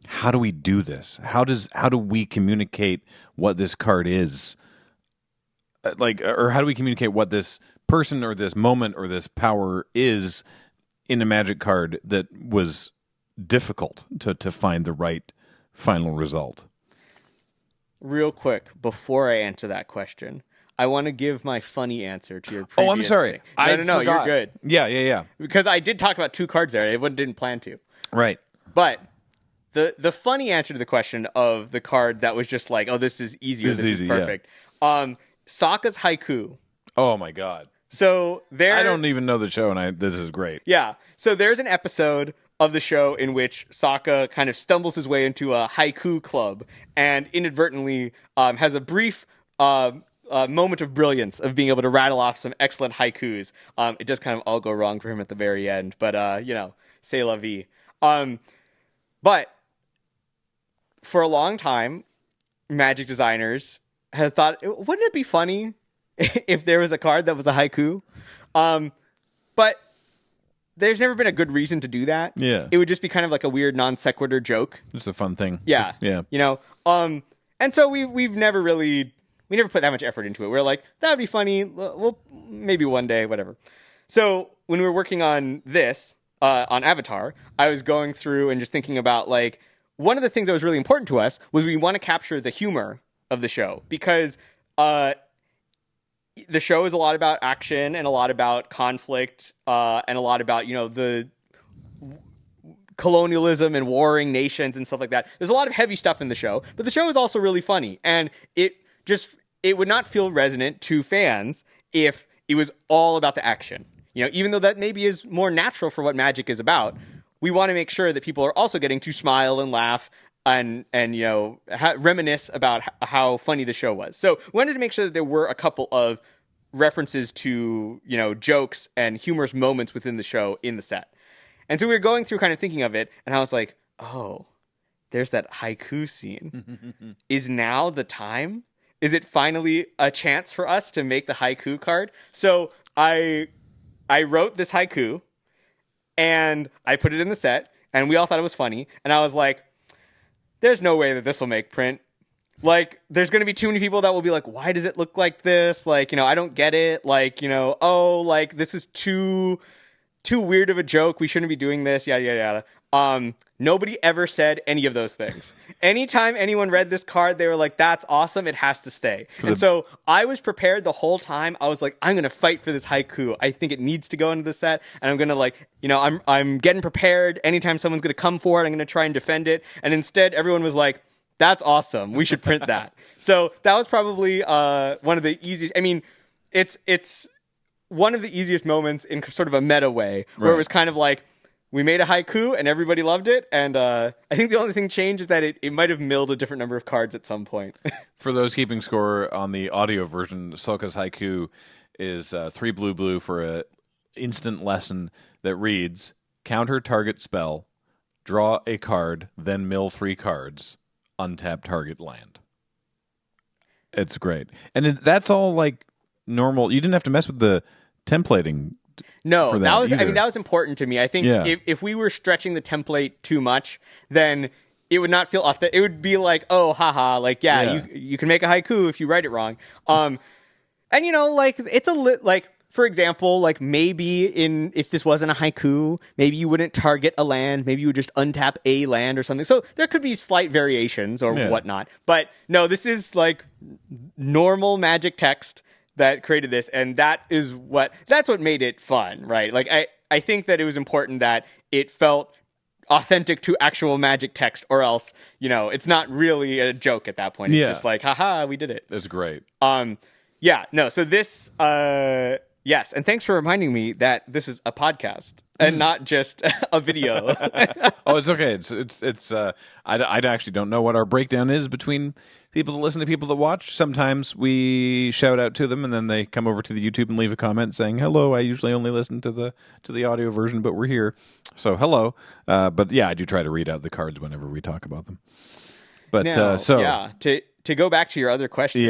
How do we do this? How do we communicate what this card is? Or how do we communicate what this person or this moment or this power is in a Magic card that was difficult to find the right final result? Real quick, before I answer that question, I want to give my funny answer to your previous I'm sorry. thing. I No, forgot. you're good. Yeah. Because I did talk about 2 cards there. I didn't plan to. Right. But the funny answer to the question of the card that was just like, oh, this is easier, this is perfect. Yeah. Sokka's Haiku. Oh, my God. So I don't even know the show, and this is great. Yeah. So there's an episode of the show in which Sokka kind of stumbles his way into a haiku club and inadvertently has a brief moment of brilliance of being able to rattle off some excellent haikus. It does kind of all go wrong for him at the very end, but c'est la vie. But for a long time, Magic designers have thought, wouldn't it be funny if there was a card that was a haiku? But but there's never been a good reason to do that. Yeah. It would just be kind of like a weird non sequitur joke. It's a fun thing. Yeah. Yeah. You know, and so we've never really, we never put that much effort into it. We're like, that would be funny. Well, maybe one day, whatever. So when we were working on this, on Avatar, I was going through and just thinking about, like, one of the things that was really important to us was we want to capture the humor of the show, because the show is a lot about action and a lot about conflict, and a lot about, you know, the colonialism and warring nations and stuff like that. There's a lot of heavy stuff in the show, but the show is also really funny, and it would not feel resonant to fans if it was all about the action. You know, even though that maybe is more natural for what magic is about, we want to make sure that people are also getting to smile and laugh and you know, reminisce about how funny the show was. So we wanted to make sure that there were a couple of references to, you know, jokes and humorous moments within the show in the set. And so we were going through kind of thinking of it, and I was like, oh, there's that haiku scene. Is now the time? Is it finally a chance for us to make the haiku card? So I wrote this haiku, and I put it in the set, and we all thought it was funny. And I was like, there's no way that this will make print. Like, there's going to be too many people that will be like, why does it look like this? Like, you know, I don't get it. Like, you know, oh, like, this is too weird of a joke. We shouldn't be doing this. Yada, yada, yada. Nobody ever said any of those things. Anytime anyone read this card, they were like, that's awesome. It has to stay. And so I was prepared the whole time. I was like, I'm going to fight for this haiku. I think it needs to go into the set. And I'm going to, like, you know, I'm getting prepared. Anytime someone's going to come for it, I'm going to try and defend it. And instead, everyone was like, that's awesome. We should print that. So that was probably one of the easiest. I mean, it's one of the easiest moments in sort of a meta way, where it was kind of like, we made a haiku and everybody loved it. And I think the only thing changed is that it might have milled a different number of cards at some point. For those keeping score on the audio version, Soka's haiku is 3 blue for a instant lesson that reads, counter target spell, draw a card, then mill 3 cards, untap target land. It's great. And that's all, like, normal. You didn't have to mess with the templating. No, that was either. I mean, that was important to me. I think if we were stretching the template too much, then it would not feel authentic. It would be like, oh, haha, like, you can make a haiku if you write it wrong. And, you know, like, it's like, for example, like, maybe if this wasn't a haiku, maybe you wouldn't target a land. Maybe you would just untap a land or something. So there could be slight variations or whatnot. But no, this is, like, normal magic text that created this, and that's what made it fun, right? Like, I think that it was important that it felt authentic to actual magic text, or else, you know, it's not really a joke at that point. It's just like, haha, we did it. That's great. So this yes, and thanks for reminding me that this is a podcast and not just a video. Oh, it's okay. It's I actually don't know what our breakdown is between people that listen to people that watch. Sometimes we shout out to them, and then they come over to the YouTube and leave a comment saying, hello, I usually only listen to the audio version, but we're here. So hello. But yeah, I do try to read out the cards whenever we talk about them. But now, to go back to your other question,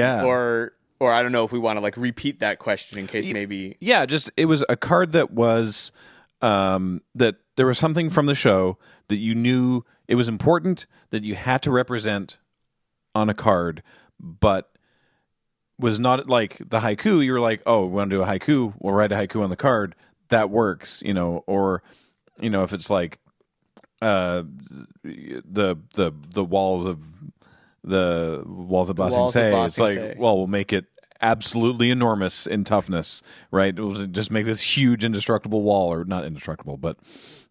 or I don't know if we want to, like, repeat that question in case maybe. Yeah, just it was a card that was that there was something from the show that you knew it was important that you had to represent on a card, but was not like the haiku. You were like, oh, we want to do a haiku, we'll write a haiku on the card. That works, you know. Or, you know, if it's like the walls of Ba Sing Se, it's like, well, we'll make it absolutely enormous in toughness, right? We'll just make this huge indestructible wall, or not indestructible, but,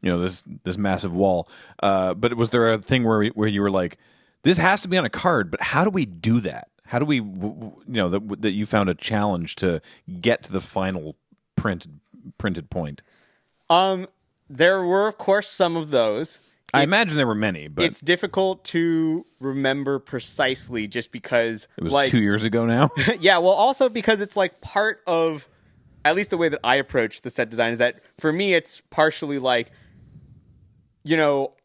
you know, this massive wall. But was there a thing where you were like, this has to be on a card, but how do we do that? How do we, you know, that you found a challenge to get to the final printed point? There were, of course, some of those. I imagine there were many, but it's difficult to remember precisely just because it was 2 years ago now. Yeah, well, also because it's like part of, at least the way that I approach the set design is that for me, it's partially like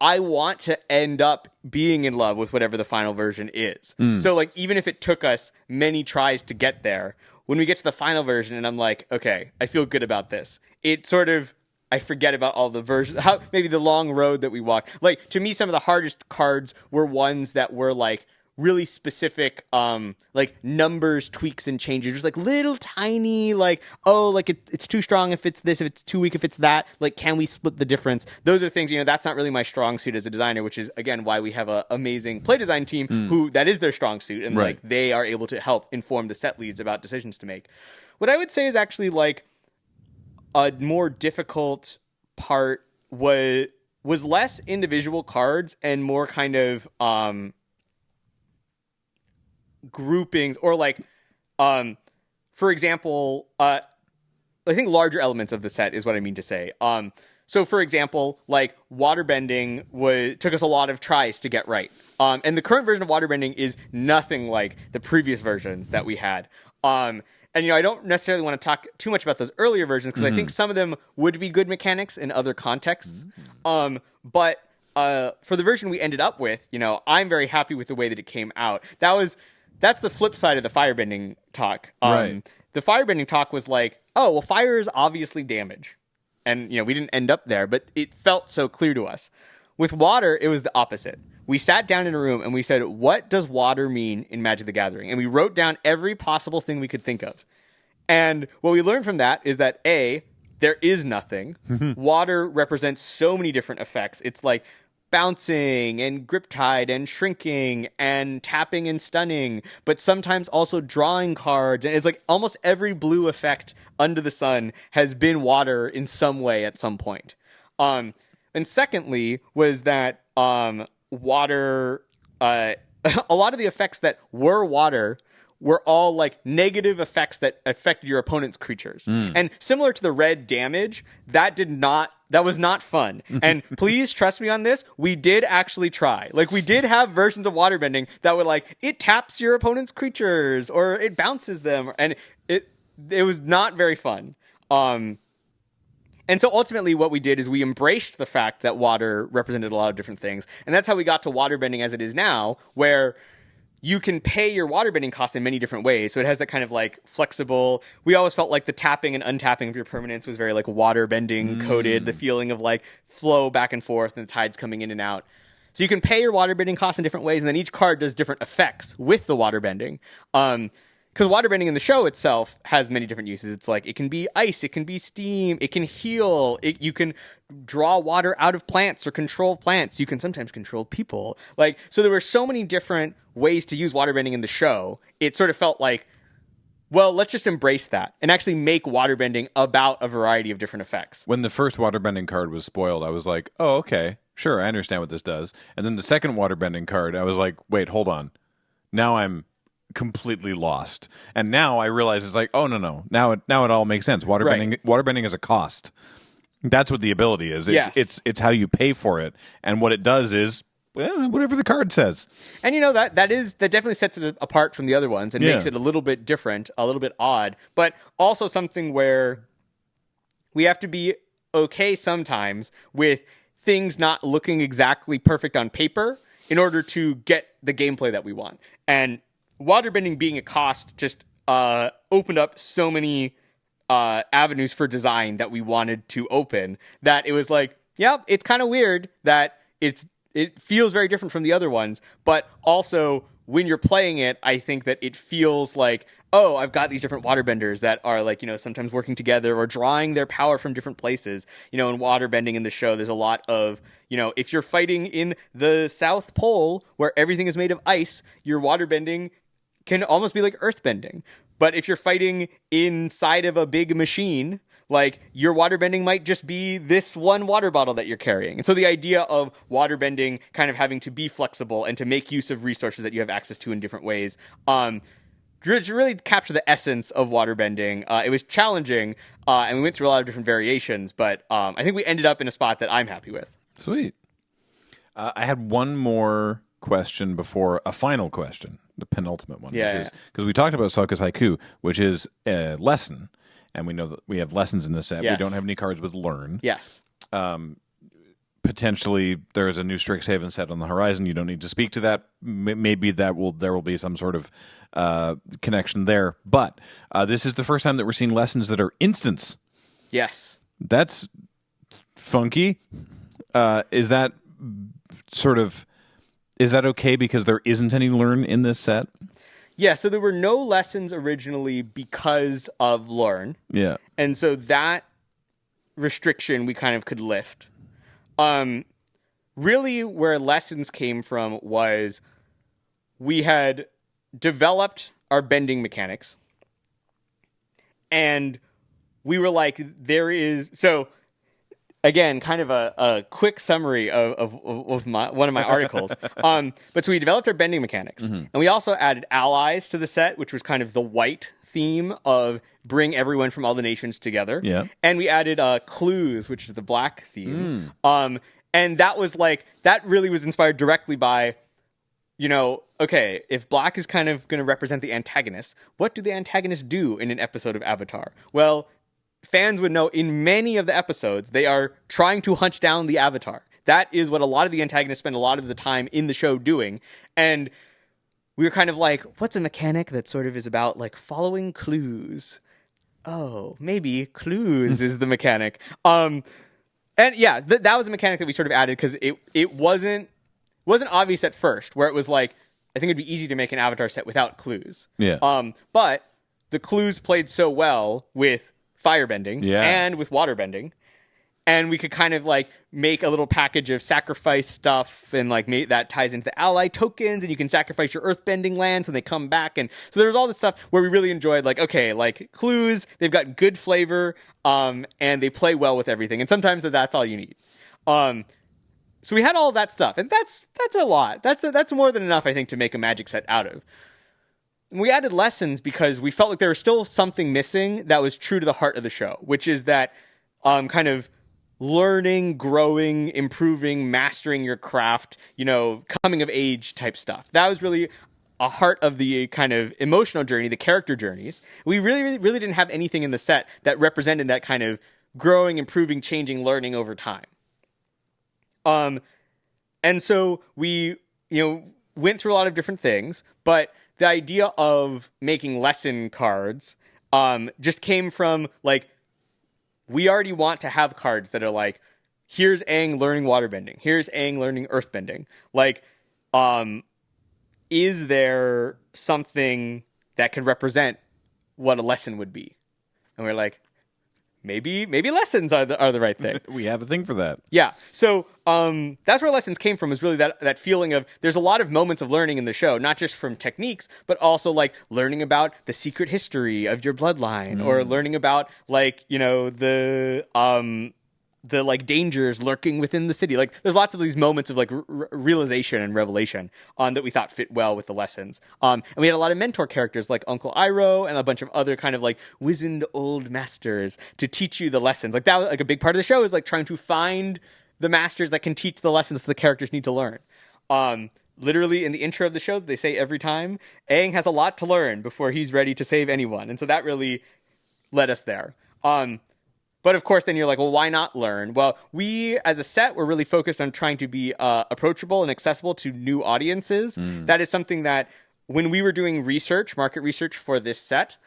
I want to end up being in love with whatever the final version is. So, like, even if it took us many tries to get there, when we get to the final version and I'm like, okay, I feel good about this, it sort of, I forget about all the versions, maybe the long road that we walked. Like, to me, some of the hardest cards were ones that were, like, really specific, like numbers, tweaks, and changes, just like little tiny, like, oh, like it's too strong if it's this, if it's too weak if it's that, like, can we split the difference? Those are things, that's not really my strong suit as a designer, which is, again, why we have an amazing play design team who that is their strong suit, and like they are able to help inform the set leads about decisions to make. What I would say is actually like a more difficult part was less individual cards and more kind of groupings, or like for example, I think larger elements of the set is what I mean to say. So for example, like waterbending took us a lot of tries to get right, and the current version of waterbending is nothing like the previous versions that we had. And I don't necessarily want to talk too much about those earlier versions because I think some of them would be good mechanics in other contexts. But for the version we ended up with, I'm very happy with the way that it came out. That's the flip side of the firebending talk. The firebending talk was like, oh, well, fire is obviously damage. And, we didn't end up there, but it felt so clear to us. With water, it was the opposite. We sat down in a room and we said, what does water mean in Magic the Gathering? And we wrote down every possible thing we could think of. And what we learned from that is that, A, there is nothing. Water represents so many different effects. It's like bouncing and grip tide and shrinking and tapping and stunning, but sometimes also drawing cards. And it's like almost every blue effect under the sun has been water in some way at some point. And secondly was that water, a lot of the effects that were water were all like negative effects that affected your opponent's creatures. And similar to the red damage, that was not fun. And please trust me on this, we did actually try. Like, we did have versions of waterbending that were like, it taps your opponent's creatures or it bounces them, and it was not very fun. And so ultimately what we did is we embraced the fact that water represented a lot of different things. And that's how we got to waterbending as it is now, where you can pay your waterbending costs in many different ways. So it has that kind of like flexible, we always felt like the tapping and untapping of your permanents was very like waterbending coded, the feeling of like flow back and forth and the tides coming in and out. So you can pay your waterbending costs in different ways, and then each card does different effects with the waterbending. Because waterbending in the show itself has many different uses. It's like, it can be ice, it can be steam, it can heal, you can draw water out of plants or control plants. You can sometimes control people. Like, so there were so many different ways to use waterbending in the show. It sort of felt like, well, let's just embrace that and actually make waterbending about a variety of different effects. When the first waterbending card was spoiled, I was like, oh, okay, sure, I understand what this does. And then the second waterbending card, I was like, wait, hold on. Now I'm completely lost, and now I realize it's like, oh no, now it all makes sense. Waterbending is a cost. That's what the ability is. It's how you pay for it, and what it does is whatever the card says. And that definitely sets it apart from the other ones and makes it a little bit different, a little bit odd, but also something where we have to be okay sometimes with things not looking exactly perfect on paper in order to get the gameplay that we want. And waterbending being a cost just opened up so many avenues for design that we wanted to open, that it was like, yeah, it's kind of weird that it feels very different from the other ones, but also when you're playing it, I think that it feels like, oh, I've got these different waterbenders that are like, sometimes working together or drawing their power from different places. In waterbending in the show, there's a lot of, if you're fighting in the South Pole where everything is made of ice, your waterbending can almost be like earthbending. But if you're fighting inside of a big machine, like, your waterbending might just be this one water bottle that you're carrying. And so the idea of waterbending kind of having to be flexible and to make use of resources that you have access to in different ways, to really capture the essence of waterbending. It was challenging, and we went through a lot of different variations, but I think we ended up in a spot that I'm happy with. Sweet. I had one more question before a final question, the penultimate one, which is because we talked about Soka's Haiku, which is a lesson, and we know that we have lessons in this set. Yes. We don't have any cards with learn. Yes. potentially there is a new Strixhaven set on the horizon. You don't need to speak to that. Maybe there will be some sort of connection there. But this is the first time that we're seeing lessons that are instants. Yes. That's funky. Is that okay because there isn't any learn in this set? Yeah, so there were no lessons originally because of learn. Yeah. And so that restriction we kind of could lift. Really where lessons came from was we had developed our bending mechanics. And we were like, so again, kind of a quick summary of one of my articles. But so we developed our bending mechanics. And we also added allies to the set, which was kind of the white theme of bring everyone from all the nations together. Yeah. And we added clues, which is the black theme. And that was that really was inspired directly by, okay, if black is kind of going to represent the antagonist, what do the antagonists do in an episode of Avatar? Well, fans would know in many of the episodes, they are trying to hunt down the Avatar. That is what a lot of the antagonists spend a lot of the time in the show doing. And we were kind of like, what's a mechanic that sort of is about following clues? Oh, maybe clues is the mechanic. And yeah, that was a mechanic that we sort of added because it wasn't obvious at first, where it was I think it'd be easy to make an Avatar set without clues. Yeah. But the clues played so well with firebending and with waterbending, and we could kind of make a little package of sacrifice stuff, and that ties into the ally tokens, and you can sacrifice your earthbending lands and they come back. And so there was all this stuff where we really enjoyed clues, they've got good flavor, and they play well with everything, and sometimes that's all you need. So we had all of that stuff, and that's a lot. That's more than enough, I think, to make a Magic set out of. And we added lessons because we felt like there was still something missing that was true to the heart of the show, which is that kind of learning, growing, improving, mastering your craft, coming of age type stuff. That was really a heart of the kind of emotional journey, the character journeys. We really, really didn't have anything in the set that represented that kind of growing, improving, changing, learning over time. And so we, went through a lot of different things, but the idea of making lesson cards just came from we already want to have cards that are here's Aang learning waterbending, here's Aang learning earthbending. Is there something that could represent what a lesson would be? And we're like, maybe lessons are the right thing. We have a thing for that. Yeah. So that's where lessons came from, is really that feeling of there's a lot of moments of learning in the show, not just from techniques, but also learning about the secret history of your bloodline, or learning about the dangers lurking within the city. There's lots of these moments of realization and revelation that we thought fit well with the lessons. And we had a lot of mentor characters like Uncle Iroh and a bunch of other kind of wizened old masters to teach you the lessons. That was a big part of the show, is trying to find the masters that can teach the lessons the characters need to learn. Literally in the intro of the show, they say every time, Aang has a lot to learn before he's ready to save anyone. And so that really led us there. But of course, then you're like, well, why not learn? Well, we as a set, we're really focused on trying to be approachable and accessible to new audiences. That is something that when we were doing market research for this set,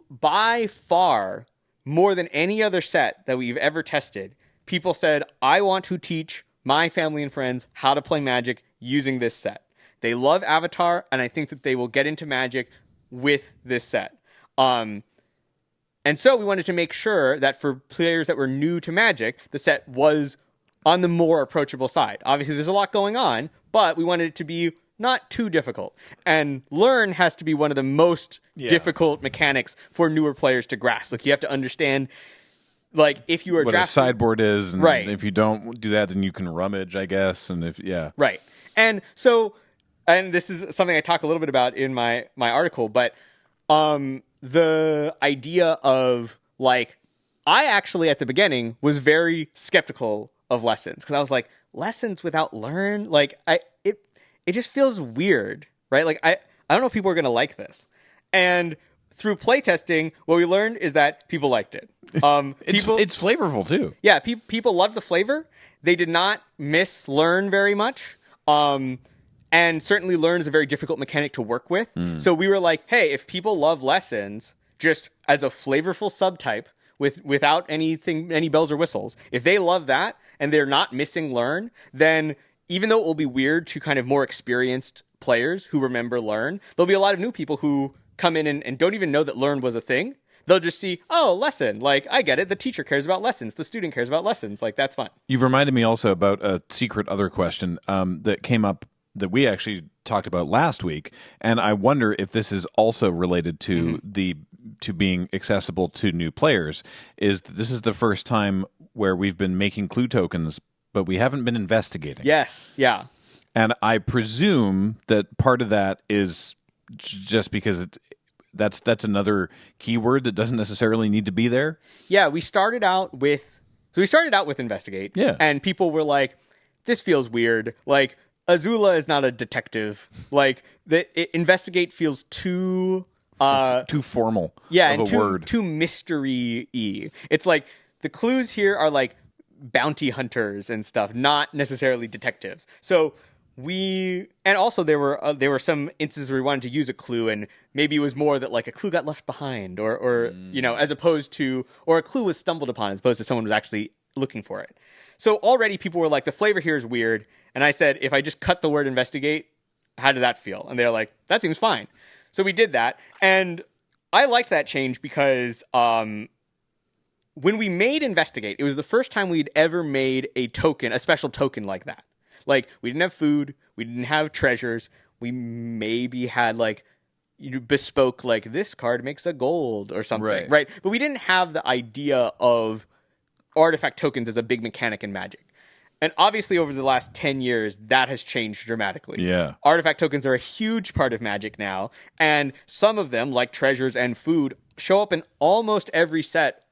by far, more than any other set that we've ever tested, people said, I want to teach my family and friends how to play Magic using this set. They love Avatar, and I think that they will get into Magic with this set. And so we wanted to make sure that for players that were new to Magic, the set was on the more approachable side. Obviously, there's a lot going on, but we wanted it to be not too difficult. And learn has to be one of the most difficult mechanics for newer players to grasp. You have to understand, if you are what drafting, a sideboard is, and right. If you don't do that, then you can rummage, I guess. And right. And so, and this is something I talk a little bit about in my article, but the idea of I actually at the beginning was very skeptical of lessons, because I was like, lessons without learn, it just feels weird, right? I don't know if people are going to like this. And through playtesting, what we learned is that people liked it. It's flavorful too. Yeah, people loved the flavor. they did not miss learn very much. And certainly learn is a very difficult mechanic to work with. So we were like, hey, if people love lessons just as a flavorful subtype without any bells or whistles, if they love that and they're not missing learn, then even though it will be weird to kind of more experienced players who remember learn, there'll be a lot of new people who come in and don't even know that learn was a thing. They'll just see, oh, lesson. Like, I get it. The teacher cares about lessons. The student cares about lessons. Like, that's fun. You've reminded me also about a secret other question that came up that we actually talked about last week, and I wonder if this is also related to to being accessible to new players. Is this is the first time where we've been making clue tokens, but we haven't been investigating. Yes, yeah. And I presume that part of that is just because that's another keyword that doesn't necessarily need to be there. Yeah, we started out with investigate. Yeah. And people were like, this feels weird. Like, Azula is not a detective. Like, investigate feels too formal. Yeah, of and a word. Too mystery-y. It's like the clues here are like bounty hunters and stuff, not necessarily detectives. So and also there were some instances where we wanted to use a clue, and maybe it was more that like a clue got left behind, or as opposed to, or a clue was stumbled upon as opposed to someone was actually looking for it. So already people were like, the flavor here is weird. And I said, if I just cut the word investigate, how did that feel? And they're like, that seems fine. So we did that. And I liked that change because when we made investigate, it was the first time we'd ever made a special token like that. Like, we didn't have food. We didn't have treasures. We maybe had like bespoke, like, this card makes a gold or something. Right? But we didn't have the idea of artifact tokens as a big mechanic in Magic. And obviously, over the last 10 years, that has changed dramatically. Yeah. Artifact tokens are a huge part of Magic now. And some of them, like treasures and food, show up in almost every set,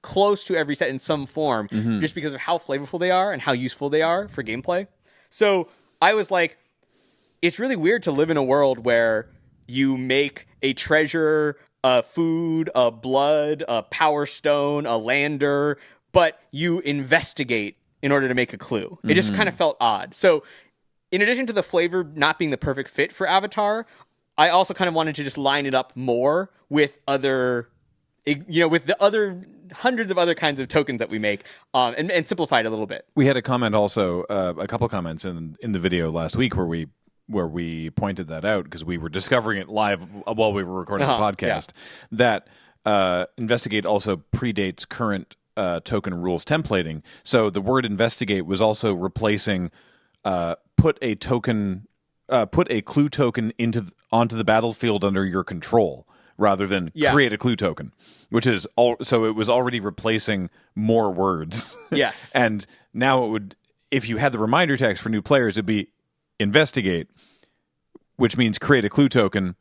close to every set in some form, just because of how flavorful they are and how useful they are for gameplay. So I was like, it's really weird to live in a world where you make a treasure, a food, a blood, a power stone, a lander, but you investigate in order to make a clue. It just kind of felt odd. So in addition to the flavor not being the perfect fit for Avatar, I also kind of wanted to just line it up more with with the other hundreds of other kinds of tokens that we make, and simplify it a little bit. We had a comment also, a couple comments in the video last week where we pointed that out because we were discovering it live while we were recording the podcast, that investigate also predates current token rules templating. So the word investigate was also replacing put a clue token onto the battlefield under your control, rather than create a clue token, which is so it was already replacing more words. Yes. And now it would, if you had the reminder text for new players, it'd be investigate, which means create a clue token,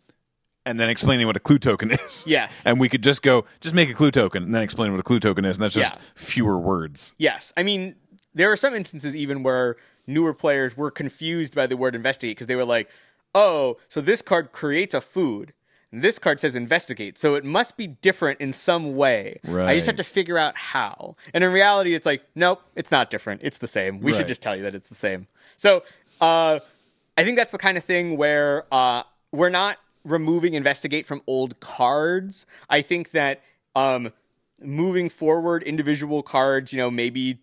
and then explaining what a clue token is. Yes. And we could just make a clue token and then explain what a clue token is, and that's just fewer words. Yes. I mean, there are some instances even where newer players were confused by the word investigate because they were like, oh, so this card creates a food. And this card says investigate, so it must be different in some way. Right. I just have to figure out how. And in reality, it's like, nope, it's not different. It's the same. We should just tell you that it's the same. So I think that's the kind of thing where we're not removing investigate from old cards. I think that moving forward, individual cards, maybe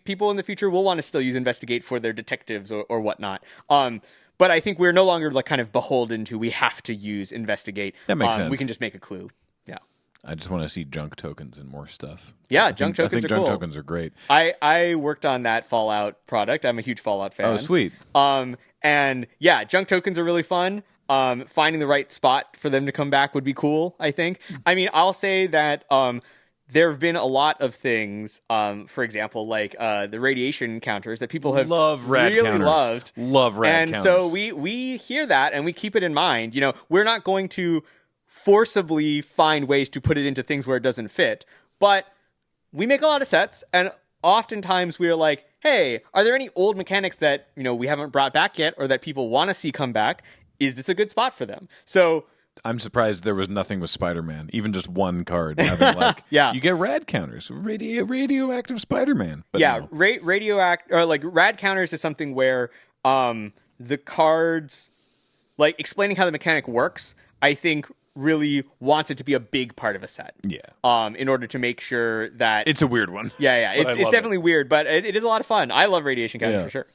people in the future will want to still use investigate for their detectives or whatnot. But I think we're no longer like kind of beholden to we have to use investigate. That makes sense. We can just make a clue. Yeah. I just want to see junk tokens and more stuff. Yeah, junk tokens are cool. Junk tokens are great. I worked on that Fallout product. I'm a huge Fallout fan. Oh, sweet. And yeah, junk tokens are really fun. Finding the right spot for them to come back would be cool, I think. I mean, I'll say that there have been a lot of things, for example, like the radiation counters that people have really loved. Love rad counters. And counters. so we hear that and we keep it in mind. We're not going to forcibly find ways to put it into things where it doesn't fit, but we make a lot of sets, and oftentimes we're like, hey, are there any old mechanics that we haven't brought back yet or that people want to see come back? Is this a good spot for them? So I'm surprised there was nothing with Spider-Man, even just one card. Having like, Yeah. you get rad counters, radioactive Spider-Man. But Yeah, no. radioact or like rad counters is something where the cards, like explaining how the mechanic works, I think really wants it to be a big part of a set. Yeah. In order to make sure that It's a weird one. yeah, But I it's love definitely weird, but it is a lot of fun. I love radiation counters Yeah. for sure.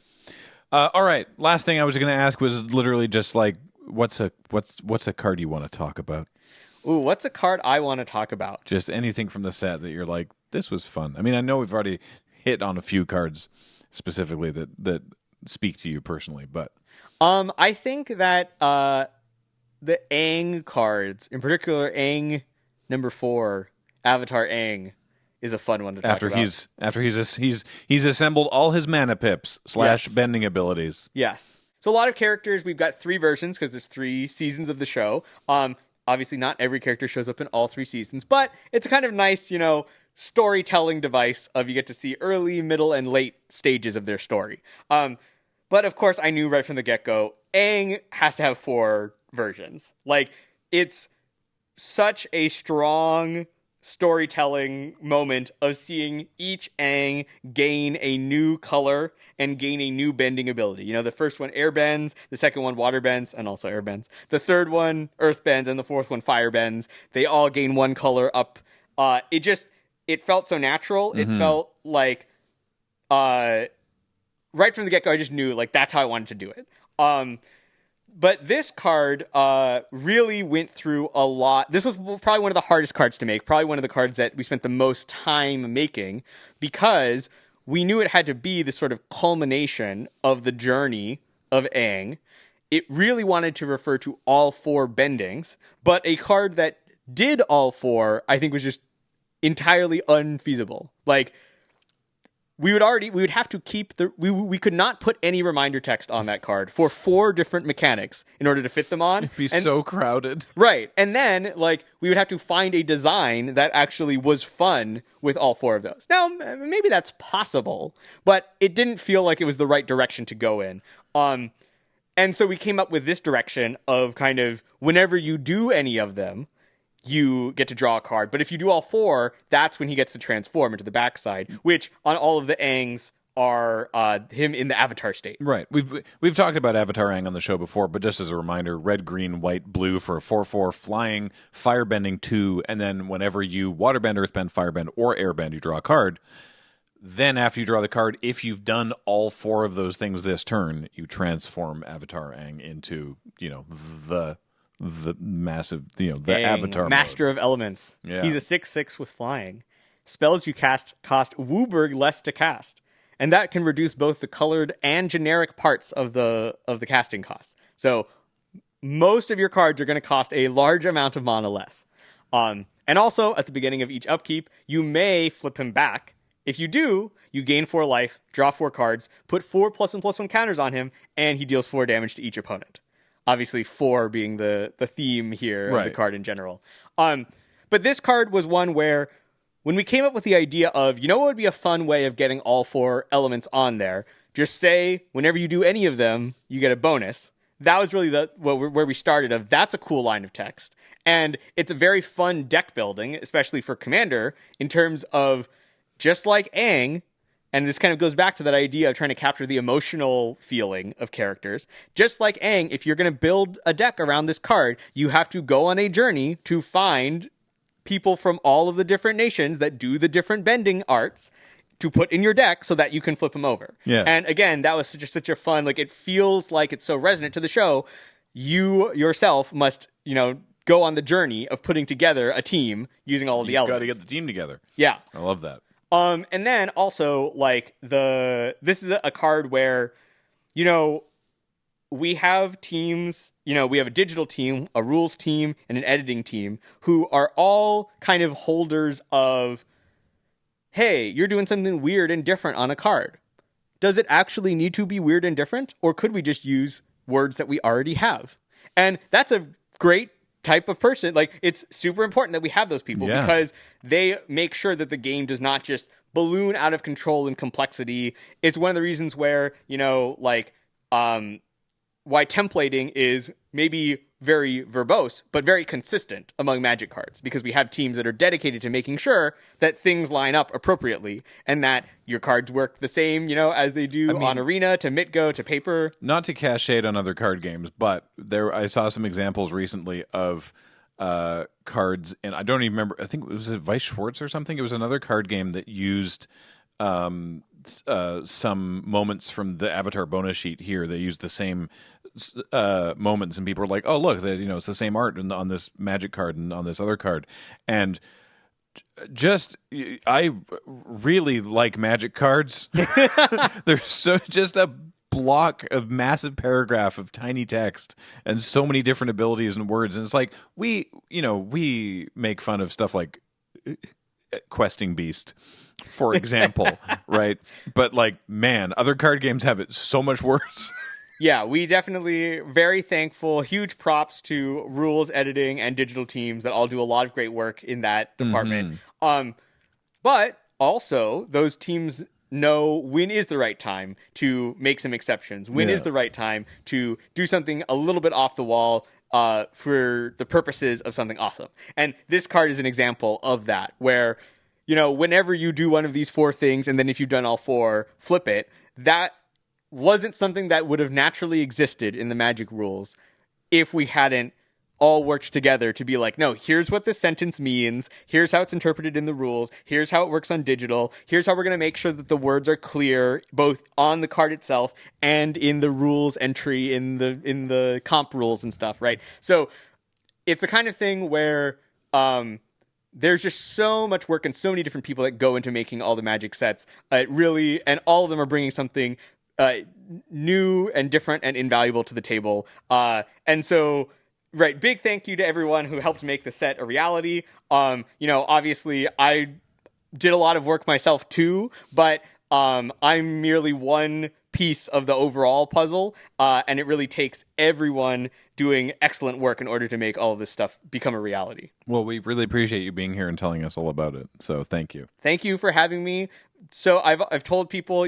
All right. Last thing I was going to ask was literally just like, what's a card you want to talk about? Ooh, what's a card I want to talk about? Just anything from the set that you're like, this was fun. I mean, I know we've already hit on a few cards specifically that speak to you personally, but I think that the Aang cards, in particular Aang number 4, Avatar Aang, is a fun one to talk about. After he's assembled all his mana pips / Yes. bending abilities. Yes. So a lot of characters, we've got 3 versions because there's 3 seasons of the show. Obviously not every character shows up in all 3 seasons, but it's a kind of nice, storytelling device of you get to see early, middle, and late stages of their story. But of course I knew right from the get-go, Aang has to have 4 versions. Like, it's such a strong storytelling moment of seeing each Aang gain a new color and gain a new bending ability. The first one air bends, the second one water bends, and also air bends. The third one earth bends, and the fourth one fire bends. They all gain one color up. It felt so natural. It felt like right from the get-go, I just knew like that's how I wanted to do it. But this card really went through a lot. This was probably one of the hardest cards to make, probably one of the cards that we spent the most time making, because we knew it had to be the sort of culmination of the journey of Aang. It really wanted to refer to all 4 bendings, but a card that did all 4, I think, was just entirely unfeasible. Like, we would have to keep we could not put any reminder text on that card for 4 different mechanics in order to fit them on. It'd be so crowded. Right. And then, like, we would have to find a design that actually was fun with all 4 of those. Now, maybe that's possible, but it didn't feel like it was the right direction to go in. And so we came up with this direction of kind of whenever you do any of them, you get to draw a card. But if you do all 4, that's when he gets to transform into the backside, which on all of the Aangs are him in the Avatar state. Right. We've talked about Avatar Aang on the show before, but just as a reminder, red, green, white, blue for a 4/4, flying, firebending 2, and then whenever you waterbend, earthbend, firebend, or airbend, you draw a card. Then after you draw the card, if you've done all 4 of those things this turn, you transform Avatar Aang into, the massive, the Aang, Avatar Master mode. of Elements. Yeah. He's a 6/6 with flying. Spells you cast cost Wooburg less to cast, and that can reduce both the colored and generic parts of the casting cost. So most of your cards are going to cost a large amount of mana less. And also at the beginning of each upkeep, you may flip him back. If you do, you gain 4 life, draw 4 cards, put 4 +1/+1 counters on him, and he deals 4 damage to each opponent. Obviously, 4 being the theme here of the Right. card in general. But this card was one where, when we came up with the idea of, what would be a fun way of getting all 4 elements on there? Just say, whenever you do any of them, you get a bonus. That was really where we started of, that's a cool line of text. And it's a very fun deck building, especially for Commander, in terms of, just like Aang, and this kind of goes back to that idea of trying to capture the emotional feeling of characters. Just like Aang, if you're going to build a deck around this card, you have to go on a journey to find people from all of the different nations that do the different bending arts to put in your deck so that you can flip them over. Yeah. And again, that was such a fun, like, it feels like it's so resonant to the show. You yourself must, go on the journey of putting together a team using all of the You've elements. got to get the team together. Yeah. I love that. And then also, like, this is a card where, we have teams, we have a digital team, a rules team, and an editing team who are all kind of holders of, hey, you're doing something weird and different on a card. Does it actually need to be weird and different? Or could we just use words that we already have? And that's a great type of person. Like, it's super important that we have those people because they make sure that the game does not just balloon out of control in complexity. It's one of the reasons where, why templating is maybe very verbose, but very consistent among Magic cards, because we have teams that are dedicated to making sure that things line up appropriately and that your cards work the same, as they do on Arena to Mitgo to Paper. Not to cast shade on other card games, but I saw some examples recently of cards, and I don't even remember. I think it was Vice Schwartz or something. It was another card game that used some moments from the Avatar bonus sheet here. They used the same moments, and people were like, "Oh, look, it's the same art on this Magic card and on this other card." And I really like Magic cards. They're just a block of massive paragraph of tiny text and so many different abilities and words, and it's like we make fun of stuff like Questing Beast, for example, right? But man, other card games have it so much worse. Yeah, we definitely very thankful. Huge props to rules editing and digital teams that all do a lot of great work in that department. But also those teams know when is the right time to make some exceptions. When is the right time to do something a little bit off the wall for the purposes of something awesome. And this card is an example of that, where, whenever you do one of these 4 things, and then if you've done all 4, flip it, that wasn't something that would have naturally existed in the Magic rules if we hadn't all worked together to be like, no, here's what this sentence means, here's how it's interpreted in the rules, here's how it works on digital, here's how we're going to make sure that the words are clear both on the card itself and in the rules entry in the comp rules and stuff, right? So it's the kind of thing where there's just so much work and so many different people that go into making all the Magic sets. And all of them are bringing something new and different and invaluable to the table. And so, right, big thank you to everyone who helped make the set a reality. Obviously I did a lot of work myself too, but I'm merely one piece of the overall puzzle, and it really takes everyone doing excellent work in order to make all of this stuff become a reality. Well, we really appreciate you being here and telling us all about it. So thank you. Thank you for having me. So I've told people,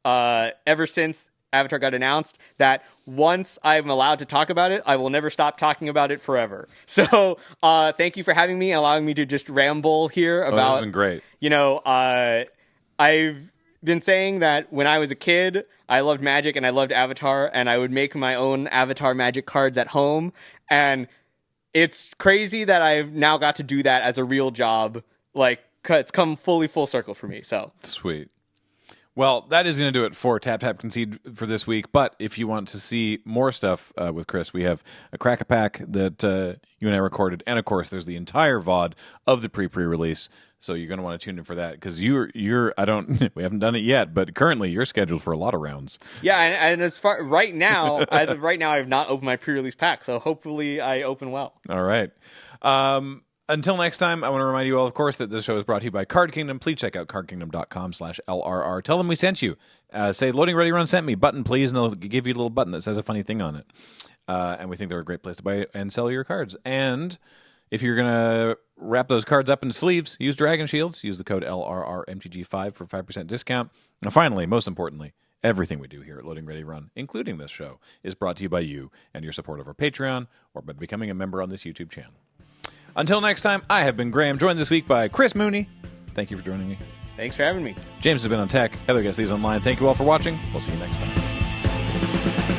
ever since Avatar got announced, that once I'm allowed to talk about it, I will never stop talking about it forever. So thank you for having me and allowing me to just ramble here about. It's been great. I've been saying that when I was a kid, I loved Magic and I loved Avatar, and I would make my own Avatar Magic cards at home. And it's crazy that I've now got to do that as a real job. It's come full circle for me. So sweet. Well, that is going to do it for Tap Tap Concede for this week. But if you want to see more stuff with Chris, we have a Crack-A-Pack that you and I recorded. And, of course, there's the entire VOD of the pre-release. So you're going to want to tune in for that, because we haven't done it yet, but currently you're scheduled for a lot of rounds. Yeah, and as of right now, I have not opened my pre-release pack. So hopefully I open well. All right. Until next time, I want to remind you all, of course, that this show is brought to you by Card Kingdom. Please check out cardkingdom.com/LRR. Tell them we sent you. Say, Loading Ready Run sent me. Button, please, and they'll give you a little button that says a funny thing on it. And we think they're a great place to buy and sell your cards. And if you're going to wrap those cards up in sleeves, use Dragon Shields. Use the code LRRMTG5 for 5% discount. And finally, most importantly, everything we do here at Loading Ready Run, including this show, is brought to you by you and your support of our Patreon or by becoming a member on this YouTube channel. Until next time, I have been Graham, joined this week by Chris Mooney. Thank you for joining me. Thanks for having me. James has been on tech. Heather Guest Leads Online. Thank you all for watching. We'll see you next time.